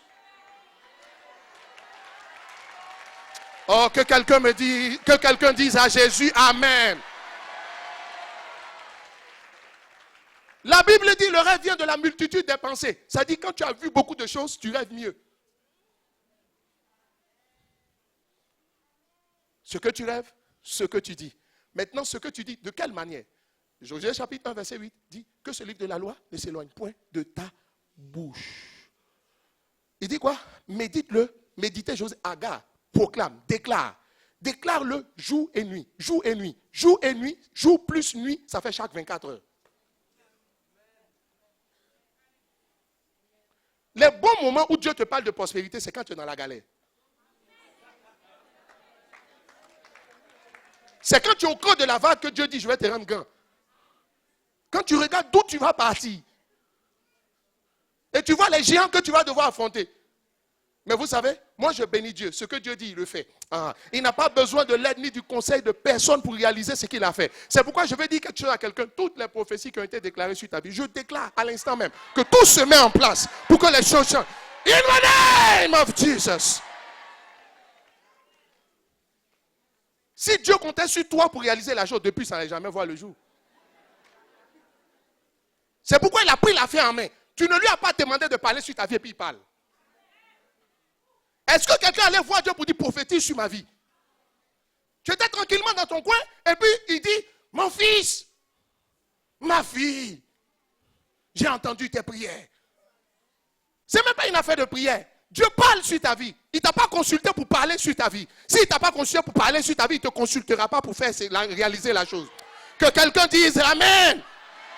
Oh, que quelqu'un dise à Jésus, Amen. La Bible dit, le rêve vient de la multitude des pensées. Ça dit, quand tu as vu beaucoup de choses, tu rêves mieux. Ce que tu rêves, ce que tu dis. Maintenant, ce que tu dis, de quelle manière? Josué chapitre 1, verset 8 dit que ce livre de la loi ne s'éloigne point de ta bouche. Il dit quoi? Médite-le, méditez Josué, Agar, proclame, déclare. Déclare-le jour et nuit, jour et nuit, jour et nuit, jour plus nuit, ça fait chaque 24 heures. Les bons moments où Dieu te parle de prospérité, c'est quand tu es dans la galère. C'est quand tu es au creux de la vague que Dieu dit, je vais te rendre grand. Quand tu regardes d'où tu vas partir. Et tu vois les géants que tu vas devoir affronter. Mais vous savez, moi je bénis Dieu. Ce que Dieu dit, il le fait. Il n'a pas besoin de l'aide ni du conseil de personne pour réaliser ce qu'il a fait. C'est pourquoi je vais dire quelque chose à quelqu'un. Toutes les prophéties qui ont été déclarées sur ta vie, je déclare à l'instant même que tout se met en place pour que les choses changent. In the name of Jesus. Si Dieu comptait sur toi pour réaliser la chose, depuis ça n'allait jamais voir le jour. C'est pourquoi il a pris l'affaire en main. Tu ne lui as pas demandé de parler sur ta vie et puis il parle. Est-ce que quelqu'un allait voir Dieu pour dire prophétise sur ma vie? Tu étais tranquillement dans ton coin et puis il dit, mon fils, ma fille, j'ai entendu tes prières. C'est même pas une affaire de prière. Dieu parle sur ta vie. Il ne t'a pas consulté pour parler sur ta vie. S'il ne t'a pas consulté pour parler sur ta vie, il ne te consultera pas pour réaliser la chose. Que quelqu'un dise Amen.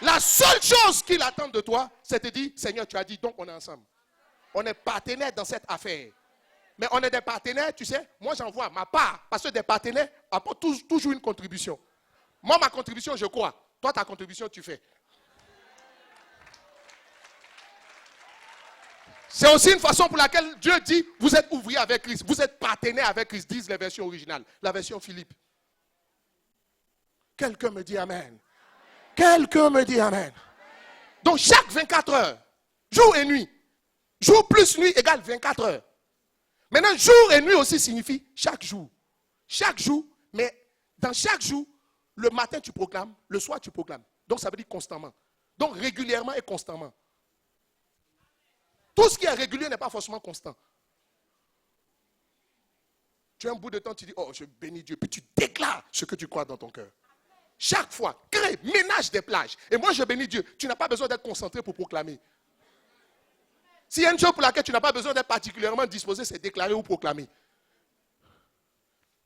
La seule chose qu'il attend de toi, c'est de dire, Seigneur, tu as dit, donc on est ensemble. On est partenaires dans cette affaire. Mais on est des partenaires, tu sais, moi j'envoie ma part, parce que des partenaires apportent toujours une contribution. Moi, ma contribution, je crois. Toi, ta contribution, tu fais. C'est aussi une façon pour laquelle Dieu dit, vous êtes ouvriers avec Christ, vous êtes partenaires avec Christ, disent les versions originales, la version Philippe. Quelqu'un me dit Amen. Quelqu'un me dit Amen. Donc chaque 24 heures, jour et nuit, jour plus nuit égale 24 heures. Maintenant, jour et nuit aussi signifie chaque jour. Chaque jour, mais dans chaque jour, le matin tu proclames, le soir tu proclames. Donc ça veut dire constamment. Donc régulièrement et constamment. Tout ce qui est régulier n'est pas forcément constant. Tu as un bout de temps, tu dis, oh, je bénis Dieu. Puis tu déclares ce que tu crois dans ton cœur. Chaque fois, crée, ménage des plages. Et moi, je bénis Dieu. Tu n'as pas besoin d'être concentré pour proclamer. S'il y a une chose pour laquelle tu n'as pas besoin d'être particulièrement disposé, c'est déclarer ou proclamer.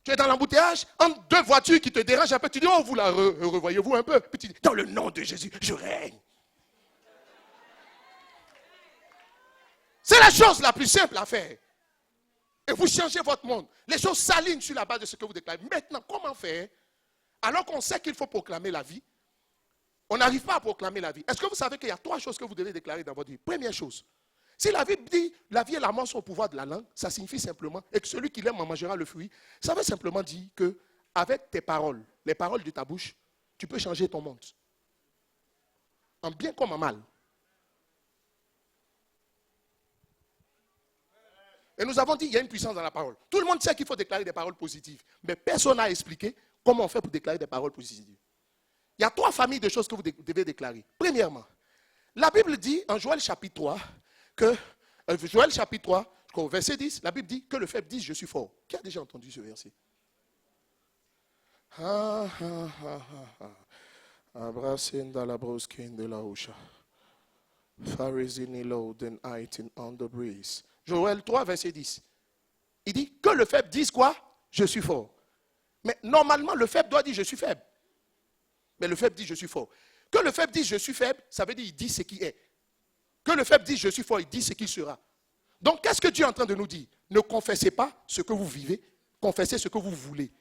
Tu es dans l'embouteillage, entre deux voitures qui te dérangent un peu, tu dis, oh, vous la revoyez-vous un peu. Puis tu dis, dans le nom de Jésus, je règne. C'est la chose la plus simple à faire. Et vous changez votre monde. Les choses s'alignent sur la base de ce que vous déclarez. Maintenant, comment faire? Alors qu'on sait qu'il faut proclamer la vie, on n'arrive pas à proclamer la vie. Est-ce que vous savez qu'il y a 3 choses que vous devez déclarer dans votre vie? Première chose, si la Bible dit la vie et la mort sont au pouvoir de la langue, ça signifie simplement, et que celui qui l'aime en mangera le fruit, ça veut simplement dire que avec tes paroles, les paroles de ta bouche, tu peux changer ton monde. En bien comme en mal. Et nous avons dit qu'il y a une puissance dans la parole. Tout le monde sait qu'il faut déclarer des paroles positives. Mais personne n'a expliqué comment on fait pour déclarer des paroles positives. Il y a 3 familles de choses que vous devez déclarer. Premièrement, la Bible dit en Joël chapitre 3, Joël chapitre 3, au verset 10, la Bible dit que le faible dise je suis fort. Qui a déjà entendu ce verset? Abrasinda la broskin de la Osha. Pharisini load and eating on the breeze. Joël 3, verset 10. Il dit que le faible dise quoi? Je suis fort. Mais normalement, le faible doit dire je suis faible. Mais le faible dit je suis fort. Que le faible dise je suis faible, ça veut dire il dit ce qui est. Que le faible dise je suis fort, il dit ce qu'il sera. Donc, qu'est-ce que Dieu est en train de nous dire? Ne confessez pas ce que vous vivez, confessez ce que vous voulez.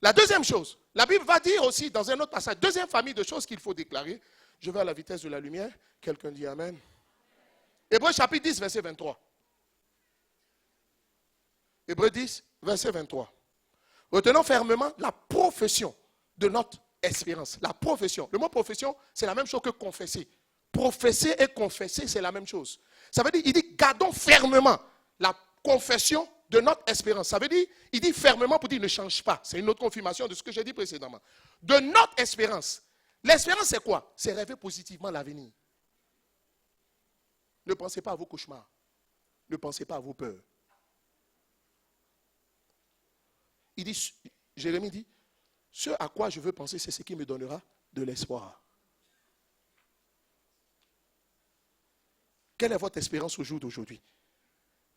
La deuxième chose, la Bible va dire aussi dans un autre passage, deuxième famille de choses qu'il faut déclarer. Je vais à la vitesse de la lumière. Quelqu'un dit Amen. Hébreux chapitre 10, verset 23. Hébreux 10, verset 23. Retenons fermement la profession de notre espérance. La profession. Le mot profession, c'est la même chose que confesser. Professer et confesser, c'est la même chose. Ça veut dire, il dit, gardons fermement la confession de notre espérance. Ça veut dire, il dit fermement pour dire, ne change pas. C'est une autre confirmation de ce que j'ai dit précédemment. De notre espérance. L'espérance, c'est quoi? C'est rêver positivement l'avenir. Ne pensez pas à vos cauchemars. Ne pensez pas à vos peurs. Il dit, Jérémie dit, ce à quoi je veux penser, c'est ce qui me donnera de l'espoir. Quelle est votre espérance au jour d'aujourd'hui?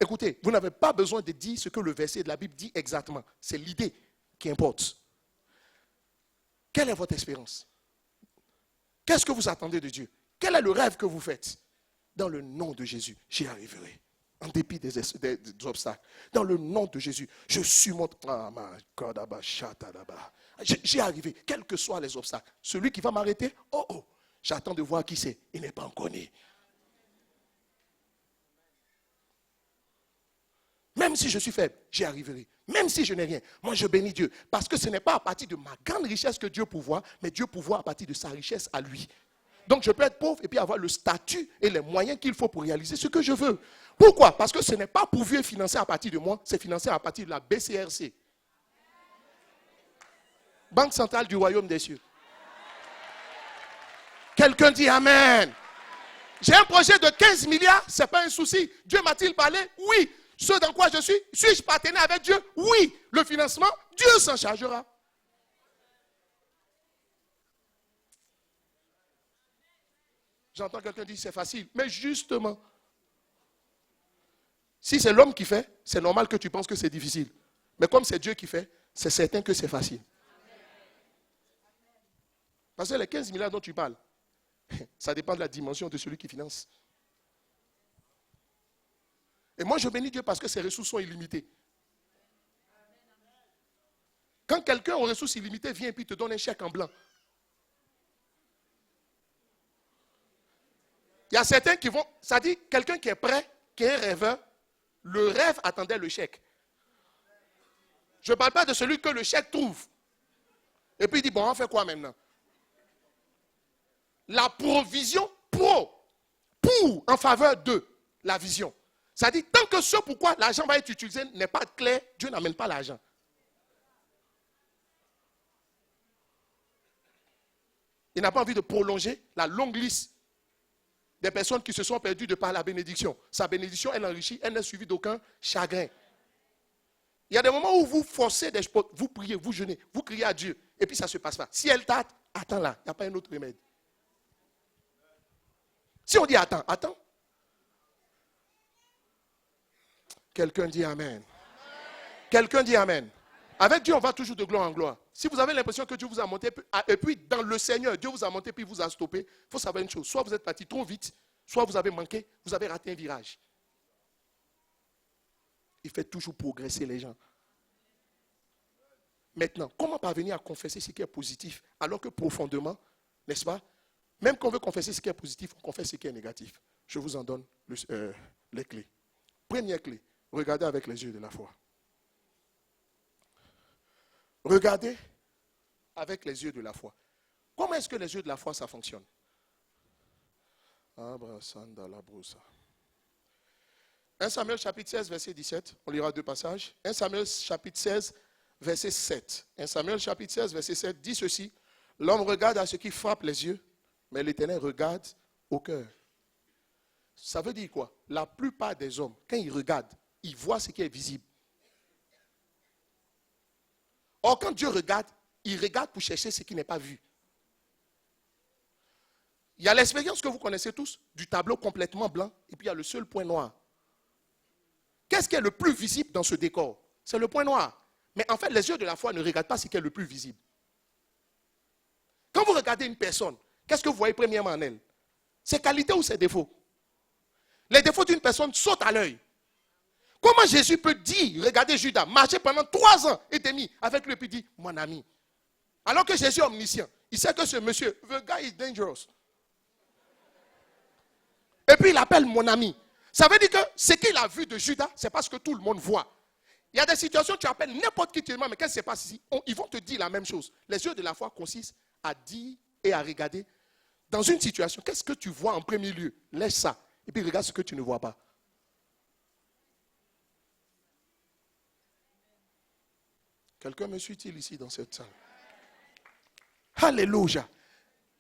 Écoutez, vous n'avez pas besoin de dire ce que le verset de la Bible dit exactement. C'est l'idée qui importe. Quelle est votre espérance? Qu'est-ce que vous attendez de Dieu? Quel est le rêve que vous faites? Dans le nom de Jésus, j'y arriverai. En dépit des obstacles. Dans le nom de Jésus, je surmonte. J'y arrivé, quels que soient les obstacles. Celui qui va m'arrêter, j'attends de voir qui c'est. Il n'est pas encore né. Même si je suis faible, j'y arriverai. Même si je n'ai rien, moi je bénis Dieu. Parce que ce n'est pas à partir de ma grande richesse que Dieu pourvoit, mais Dieu pourvoit à partir de sa richesse à lui. Donc je peux être pauvre et puis avoir le statut et les moyens qu'il faut pour réaliser ce que je veux. Pourquoi? Parce que ce n'est pas pourvu et financé à partir de moi, c'est financé à partir de la BCRC. Banque centrale du royaume des cieux. Quelqu'un dit Amen. J'ai un projet de 15 milliards, ce n'est pas un souci. Dieu m'a-t-il parlé? Oui. Ce dans quoi je suis, suis-je partenaire avec Dieu? Oui. Le financement, Dieu s'en chargera. J'entends quelqu'un dire c'est facile. Mais justement, si c'est l'homme qui fait, c'est normal que tu penses que c'est difficile. Mais comme c'est Dieu qui fait, c'est certain que c'est facile. Parce que les 15 milliards dont tu parles, ça dépend de la dimension de celui qui finance. Et moi, je bénis Dieu parce que ses ressources sont illimitées. Quand quelqu'un aux ressources illimitées vient et puis te donne un chèque en blanc, il y a certains qui vont, ça dit, quelqu'un qui est prêt, qui est un rêveur, le rêve attendait le chèque. Je ne parle pas de celui que le chèque trouve. Et puis il dit, bon, on fait quoi maintenant? La provision pour en faveur de la vision. Ça dit, tant que ce pourquoi l'argent va être utilisé n'est pas clair, Dieu n'amène pas l'argent. Il n'a pas envie de prolonger la longue liste des personnes qui se sont perdues de par la bénédiction. Sa bénédiction, elle enrichit, elle n'est suivie d'aucun chagrin. Il y a des moments où vous forcez des choses, vous priez, vous jeûnez, vous criez à Dieu, et puis ça ne se passe pas. Si elle tâte, attends là, il n'y a pas un autre remède. Si on dit attends, attends. Quelqu'un dit Amen. Quelqu'un dit Amen. Avec Dieu, on va toujours de gloire en gloire. Si vous avez l'impression que Dieu vous a monté, et puis dans le Seigneur, Dieu vous a monté, puis vous a stoppé, il faut savoir une chose. Soit vous êtes parti trop vite, soit vous avez manqué, vous avez raté un virage. Il fait toujours progresser les gens. Maintenant, comment parvenir à confesser ce qui est positif, alors que profondément, n'est-ce pas, même quand on veut confesser ce qui est positif, on confesse ce qui est négatif. Je vous en donne les clés. Première clé, regardez avec les yeux de la foi. Regardez avec les yeux de la foi. Comment est-ce que les yeux de la foi, ça fonctionne? 1 Samuel chapitre 16, verset 17. On lira deux passages. 1 Samuel chapitre 16, verset 7. 1 Samuel chapitre 16, verset 7 dit ceci. L'homme regarde à ce qui frappe les yeux, mais l'Éternel regarde au cœur. Ça veut dire quoi? La plupart des hommes, quand ils regardent, ils voient ce qui est visible. Or, quand Dieu regarde, il regarde pour chercher ce qui n'est pas vu. Il y a l'expérience que vous connaissez tous, du tableau complètement blanc, et puis il y a le seul point noir. Qu'est-ce qui est le plus visible dans ce décor? C'est le point noir. Mais en fait, les yeux de la foi ne regardent pas ce qui est le plus visible. Quand vous regardez une personne, qu'est-ce que vous voyez premièrement en elle? Ses qualités ou ses défauts? Les défauts d'une personne sautent à l'œil. Comment Jésus peut dire, regardez Judas, marcher pendant 3 ans et demi avec lui, puis dire, mon ami. Alors que Jésus est omniscient. Il sait que ce monsieur, the guy is dangerous. Et puis il appelle mon ami. Ça veut dire que ce qu'il a vu de Judas, c'est pas ce que tout le monde voit. Il y a des situations, tu appelles n'importe qui, tu demandes, mais qu'est-ce qui se passe ici? Ils vont te dire la même chose. Les yeux de la foi consistent à dire et à regarder. Dans une situation, qu'est-ce que tu vois en premier lieu? Laisse ça. Et puis regarde ce que tu ne vois pas. Quelqu'un me suit-il ici dans cette salle? Alléluia.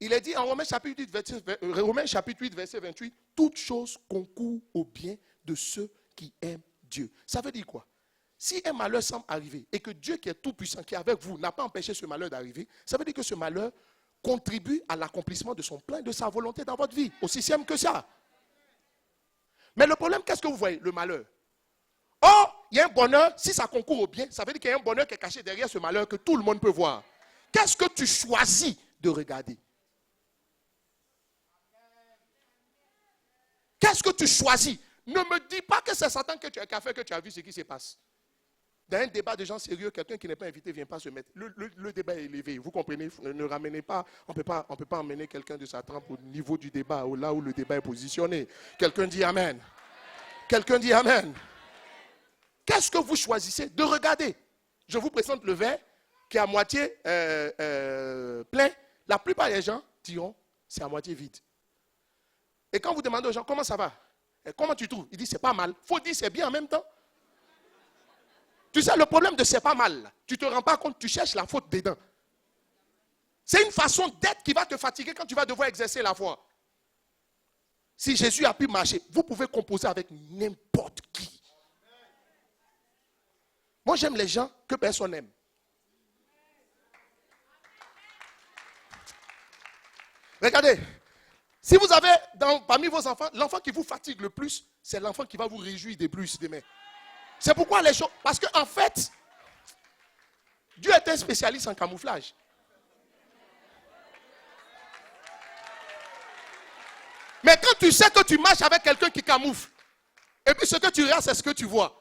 Il est dit en Romains chapitre 8, verset 28, toutes choses concourent au bien de ceux qui aiment Dieu. Ça veut dire quoi? Si un malheur semble arriver et que Dieu qui est tout puissant, qui est avec vous, n'a pas empêché ce malheur d'arriver, ça veut dire que ce malheur contribue à l'accomplissement de son plan et de sa volonté dans votre vie. Aussi simple que ça. Mais le problème, qu'est-ce que vous voyez? Le malheur. Or, il y a un bonheur, si ça concourt au bien, ça veut dire qu'il y a un bonheur qui est caché derrière ce malheur que tout le monde peut voir. Qu'est-ce que tu choisis de regarder? Qu'est-ce que tu choisis? Ne me dis pas que c'est Satan qui a fait que tu as vu ce qui se passe. Dans un débat de gens sérieux, quelqu'un qui n'est pas invité ne vient pas se mettre. Le débat est élevé. Vous comprenez? Ne ramenez pas. On ne peut pas emmener quelqu'un de sa trempe au niveau du débat, là où le débat est positionné. Quelqu'un dit Amen. Quelqu'un dit Amen. Qu'est-ce que vous choisissez de regarder? Je vous présente le verre qui est à moitié plein. La plupart des gens diront c'est à moitié vide. Et quand vous demandez aux gens comment ça va? Et comment tu trouves? Ils disent c'est pas mal. Il faut dire c'est bien en même temps. Tu sais, le problème de c'est pas mal, tu ne te rends pas compte, tu cherches la faute dedans. C'est une façon d'être qui va te fatiguer quand tu vas devoir exercer la foi. Si Jésus a pu marcher, vous pouvez composer avec n'importe qui. Moi, j'aime les gens que personne n'aime. Regardez, si vous avez parmi vos enfants, l'enfant qui vous fatigue le plus, c'est l'enfant qui va vous réjouir des plus demain. C'est pourquoi les choses... Parce qu'en fait, Dieu est un spécialiste en camouflage. Mais quand tu sais que tu marches avec quelqu'un qui camoufle, et puis ce que tu regardes, c'est ce que tu vois.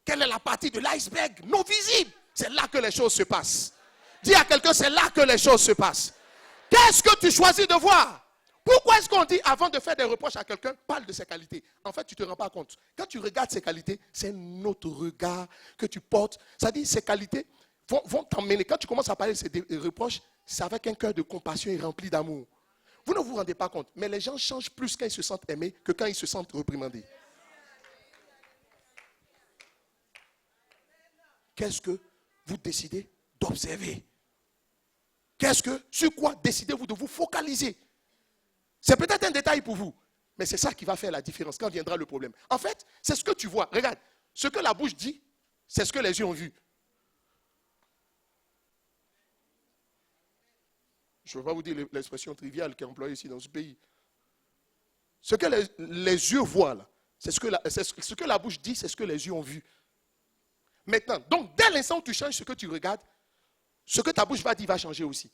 Quelle est la partie de l'iceberg non visible? C'est là que les choses se passent. Dis à quelqu'un, c'est là que les choses se passent. Qu'est-ce que tu choisis de voir? Pourquoi est-ce qu'on dit, avant de faire des reproches à quelqu'un, parle de ses qualités? En fait, tu ne te rends pas compte. Quand tu regardes ses qualités, c'est un autre regard que tu portes. C'est-à-dire, ces qualités vont t'emmener. Quand tu commences à parler de ces reproches, c'est avec un cœur de compassion et rempli d'amour. Vous ne vous rendez pas compte, mais les gens changent plus quand ils se sentent aimés que quand ils se sentent reprimandés. Qu'est-ce que vous décidez d'observer? Sur quoi décidez-vous de vous focaliser? C'est peut-être un détail pour vous, mais c'est ça qui va faire la différence quand viendra le problème. En fait, c'est ce que tu vois. Regarde, ce que la bouche dit, c'est ce que les yeux ont vu. Je ne vais pas vous dire l'expression triviale qui est employée ici dans ce pays. Ce que les yeux voient, là, c'est ce que la bouche dit, c'est ce que les yeux ont vu. Maintenant, donc dès l'instant où tu changes ce que tu regardes, ce que ta bouche va dire va changer aussi.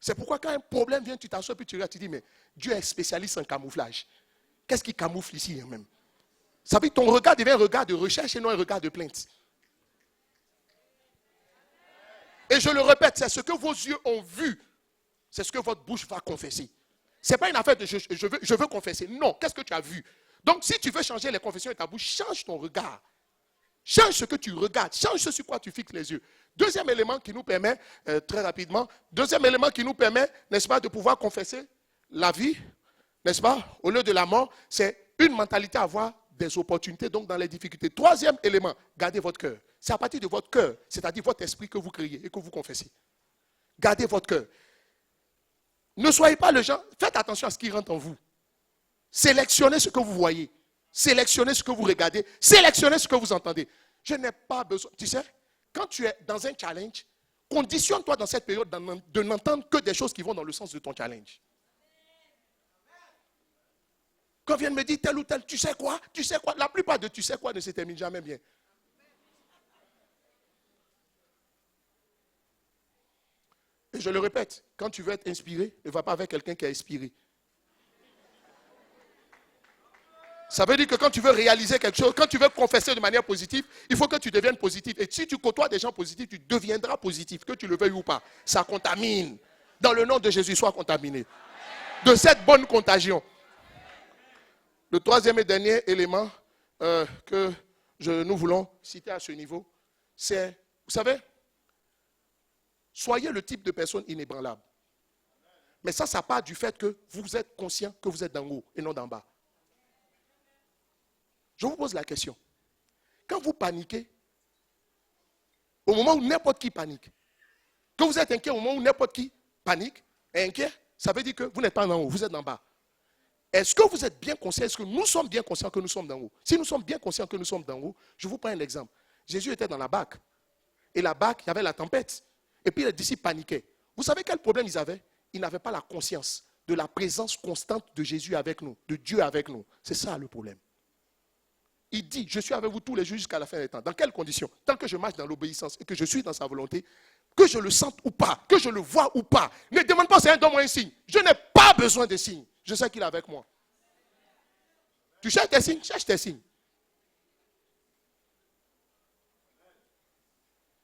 C'est pourquoi quand un problème vient, tu t'assois puis tu regardes, tu dis, mais Dieu est spécialiste en camouflage. Qu'est-ce qui camoufle ici même? Ça veut dire que ton regard devient un regard de recherche et non un regard de plainte. Et je le répète, c'est ce que vos yeux ont vu. C'est ce que votre bouche va confesser. Ce n'est pas une affaire de je veux confesser. Non, qu'est-ce que tu as vu? Donc si tu veux changer les confessions de ta bouche, change ton regard. Change ce que tu regardes. Change ce sur quoi tu fixes les yeux. Deuxième élément qui nous permet, très rapidement, n'est-ce pas, de pouvoir confesser la vie, n'est-ce pas, au lieu de la mort, c'est une mentalité à avoir des opportunités, donc dans les difficultés. Troisième élément, gardez votre cœur. C'est à partir de votre cœur, c'est-à-dire votre esprit que vous créez et que vous confessez. Gardez votre cœur. Ne soyez pas le genre, faites attention à ce qui rentre en vous. Sélectionnez ce que vous voyez. Sélectionnez ce que vous regardez. Sélectionnez ce que vous entendez. Je n'ai pas besoin. Tu sais, quand tu es dans un challenge, conditionne-toi dans cette période de n'entendre que des choses qui vont dans le sens de ton challenge. Quand on vient de me dire tel ou tel, tu sais quoi? La plupart de tu sais quoi ne se termine jamais bien. Et je le répète, quand tu veux être inspiré, ne va pas avec quelqu'un qui est inspiré. Ça veut dire que quand tu veux réaliser quelque chose, quand tu veux confesser de manière positive, il faut que tu deviennes positif. Et si tu côtoies des gens positifs, tu deviendras positif, que tu le veuilles ou pas. Ça contamine. Dans le nom de Jésus, sois contaminé de cette bonne contagion. Le troisième et dernier élément que nous voulons citer à ce niveau, c'est, vous savez, soyez le type de personne inébranlable. Mais ça part du fait que vous êtes conscient que vous êtes d'en haut et non d'en bas. Je vous pose la question. Quand vous paniquez, au moment où n'importe qui panique, quand vous êtes inquiet au moment où n'importe qui panique, et inquiet, ça veut dire que vous n'êtes pas en haut, vous êtes en bas. Est-ce que vous êtes bien conscient, est-ce que nous sommes bien conscients que nous sommes d'en haut? Si nous sommes bien conscients que nous sommes d'en haut, je vous prends un exemple. Jésus était dans la barque. Et la barque, il y avait la tempête. Et puis les disciples paniquaient. Vous savez quel problème ils avaient? Ils n'avaient pas la conscience de la présence constante de Jésus avec nous, de Dieu avec nous. C'est ça le problème. Il dit, je suis avec vous tous les jours jusqu'à la fin des temps. Dans quelles conditions? Tant que je marche dans l'obéissance et que je suis dans sa volonté, que je le sente ou pas, que je le vois ou pas. Ne demande pas, Seigneur, donne-moi un signe. Je n'ai pas besoin de signes. Je sais qu'il est avec moi. Tu cherches tes signes? Cherche tes signes.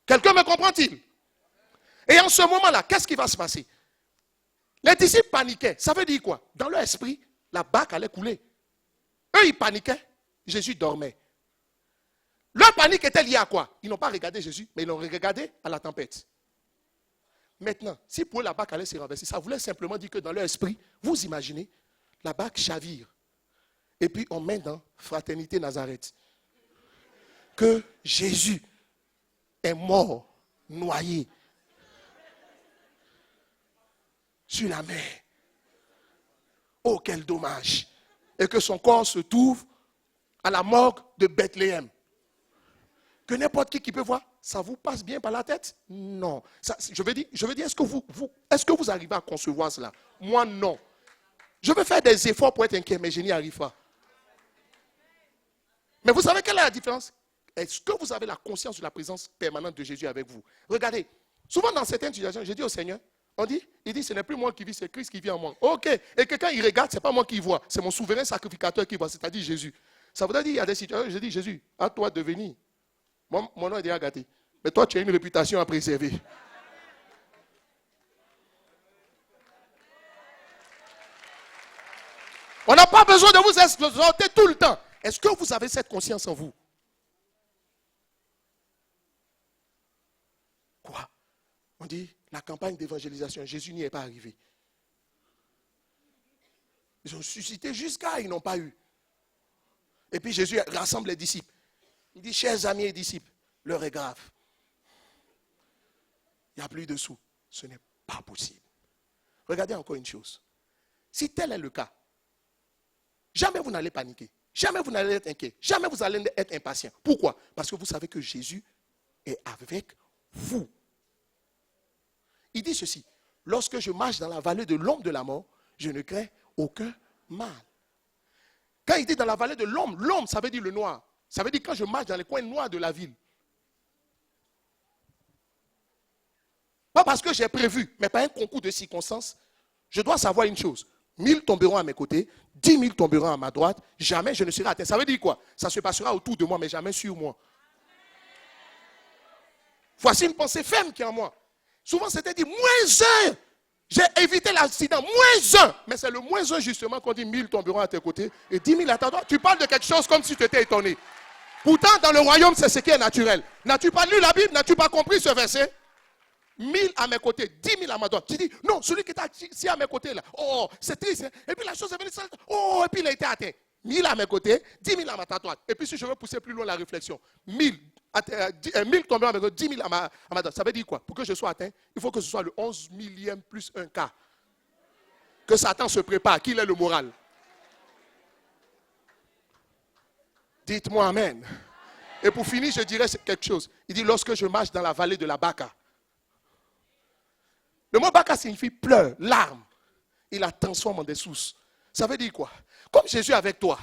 Quelqu'un me comprend-il? Et en ce moment-là, qu'est-ce qui va se passer? Les disciples paniquaient. Ça veut dire quoi? Dans leur esprit, la barque allait couler. Eux, ils paniquaient. Jésus dormait. Leur panique était liée à quoi? Ils n'ont pas regardé Jésus, mais ils l'ont regardé à la tempête. Maintenant, si pour eux la barque allait se renverser, ça voulait simplement dire que dans leur esprit, vous imaginez, la barque chavire. Et puis on met dans Fraternité Nazareth que Jésus est mort, noyé sur la mer. Oh, quel dommage! Et que son corps se trouve à la morgue de Bethléem. Que n'importe qui peut voir, ça vous passe bien par la tête? Non. Ça, je veux dire, est-ce que vous arrivez à concevoir cela? Moi, non. Je vais faire des efforts pour être inquiet, mais je n'y arrive pas. Mais vous savez quelle est la différence? Est-ce que vous avez la conscience de la présence permanente de Jésus avec vous? Regardez, souvent dans certaines situations, je dis au Seigneur, il dit, ce n'est plus moi qui vis, c'est Christ qui vit en moi. Ok, et que quand il regarde, ce n'est pas moi qui vois, c'est mon souverain sacrificateur qui voit, c'est-à-dire Jésus. Ça voudrait dire, il y a des situations, je dis, Jésus, à toi de venir. Mon nom est déjà gâté. Mais toi, tu as une réputation à préserver. On n'a pas besoin de vous exhorter tout le temps. Est-ce que vous avez cette conscience en vous? Quoi? On dit, la campagne d'évangélisation, Jésus n'y est pas arrivé. Ils ont suscité jusqu'à, ils n'ont pas eu. Et puis Jésus rassemble les disciples. Il dit, chers amis et disciples, l'heure est grave. Il n'y a plus de sous. Ce n'est pas possible. Regardez encore une chose. Si tel est le cas, jamais vous n'allez paniquer. Jamais vous n'allez être inquiet. Jamais vous allez être impatient. Pourquoi? Parce que vous savez que Jésus est avec vous. Il dit ceci. Lorsque je marche dans la vallée de l'ombre de la mort, je ne crains aucun mal. Quand il dit dans la vallée de l'ombre, l'ombre, ça veut dire le noir. Ça veut dire quand je marche dans les coins noirs de la ville. Pas parce que j'ai prévu, mais par un concours de circonstances, je dois savoir une chose. 1000 tomberont à mes côtés, 10 000 tomberont à ma droite, jamais je ne serai atteint. Ça veut dire quoi? Ça se passera autour de moi, mais jamais sur moi. Voici une pensée ferme qui est en moi. Souvent, c'était dit, -1. J'ai évité l'accident, -1. Mais c'est le -1 justement qu'on dit 1000 tomberont à tes côtés et 10 000 à ta droite. Tu parles de quelque chose comme si tu étais étonné. Pourtant, dans le royaume, c'est ce qui est naturel. N'as-tu pas lu la Bible? N'as-tu pas compris ce verset? 1000 à mes côtés, 10 000 à ma droite. Tu dis, non, celui qui est ici à mes côtés là, oh, c'est triste. Hein? Et puis la chose est venue, oh, et puis il a été atteint. 1000 à mes côtés, 10 000 à ma droite. Et puis si je veux pousser plus loin la réflexion, 1000 tomberont à mes côtés, 10 000 à ma droite. Ça veut dire quoi? Pour que je sois atteint, il faut que ce soit le 11 millième plus un quart. Que Satan se prépare, qu'il ait le moral. Dites-moi amen. Et pour finir, je dirais quelque chose. Il dit, lorsque je marche dans la vallée de la Baca. Le mot Baca signifie pleurs, larmes. Il la transforme en des sources. Ça veut dire quoi? Comme Jésus est avec toi,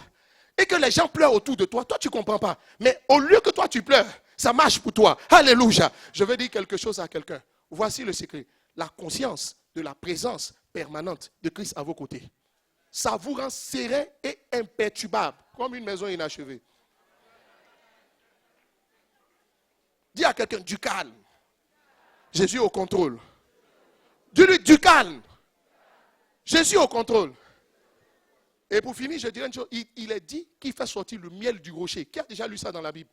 et que les gens pleurent autour de toi, toi tu ne comprends pas. Mais au lieu que toi tu pleures, ça marche pour toi. Alléluia. Je veux dire quelque chose à quelqu'un. Voici le secret. La conscience de la présence permanente de Christ à vos côtés. ça vous rend serein et imperturbable, comme une maison inachevée. Dis à quelqu'un, du calme. Jésus est au contrôle. Dis-lui, du calme. Jésus est au contrôle. Et pour finir, je dirais une chose. Il est dit qu'il fait sortir le miel du rocher. Qui a déjà lu ça dans la Bible?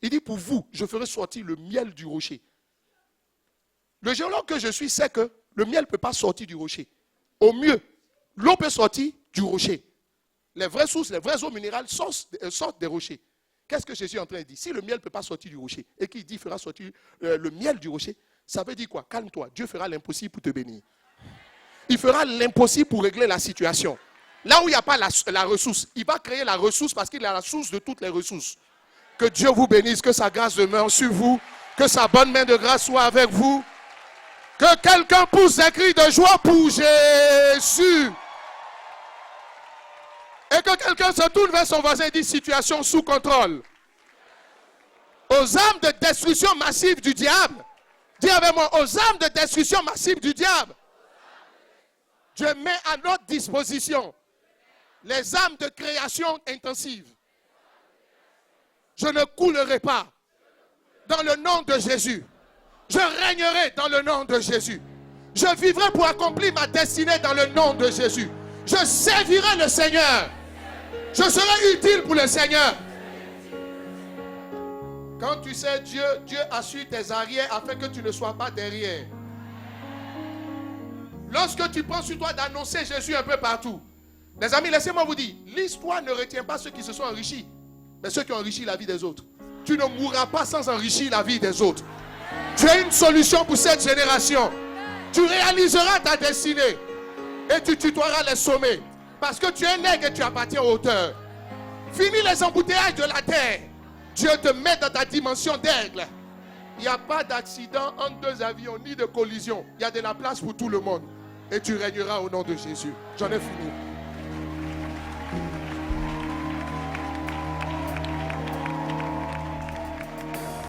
Il dit, pour vous, je ferai sortir le miel du rocher. Le géologue que je suis sait que le miel ne peut pas sortir du rocher. Au mieux, l'eau peut sortir du rocher. Les vraies sources, les vraies eaux minérales sortent des rochers. Qu'est-ce que Jésus est en train de dire? Si le miel ne peut pas sortir du rocher et qu'il dit qu'il fera sortir le miel du rocher, ça veut dire quoi? Calme-toi. Dieu fera l'impossible pour te bénir. Il fera l'impossible pour régler la situation. Là où il n'y a pas la ressource, il va créer la ressource parce qu'il est la source de toutes les ressources. Que Dieu vous bénisse, que sa grâce demeure sur vous, que sa bonne main de grâce soit avec vous. Que quelqu'un pousse un cri de joie pour Jésus. Et que quelqu'un se tourne vers son voisin et dit situation sous contrôle. Aux armes de destruction massive du diable. Dis avec moi, aux armes de destruction massive du diable. Dieu met à notre disposition les armes de création intensive. Je ne coulerai pas dans le nom de Jésus. Je régnerai dans le nom de Jésus. Je vivrai pour accomplir ma destinée dans le nom de Jésus. Je servirai le Seigneur. Je serai utile pour le Seigneur. Quand tu sais Dieu assure tes arrières afin que tu ne sois pas derrière. Lorsque tu prends sur toi d'annoncer Jésus un peu partout. Les amis, laissez-moi vous dire, l'histoire ne retient pas ceux qui se sont enrichis, mais ceux qui ont enrichi la vie des autres. Tu ne mourras pas sans enrichir la vie des autres. Tu as une solution pour cette génération. Tu réaliseras ta destinée et tu tutoieras les sommets. Parce que tu es nègre et tu appartiens aux hauteurs. Finis les embouteillages de la terre. Dieu te met dans ta dimension d'aigle. Il n'y a pas d'accident entre deux avions, ni de collision. Il y a de la place pour tout le monde. Et tu régneras au nom de Jésus. J'en ai fini.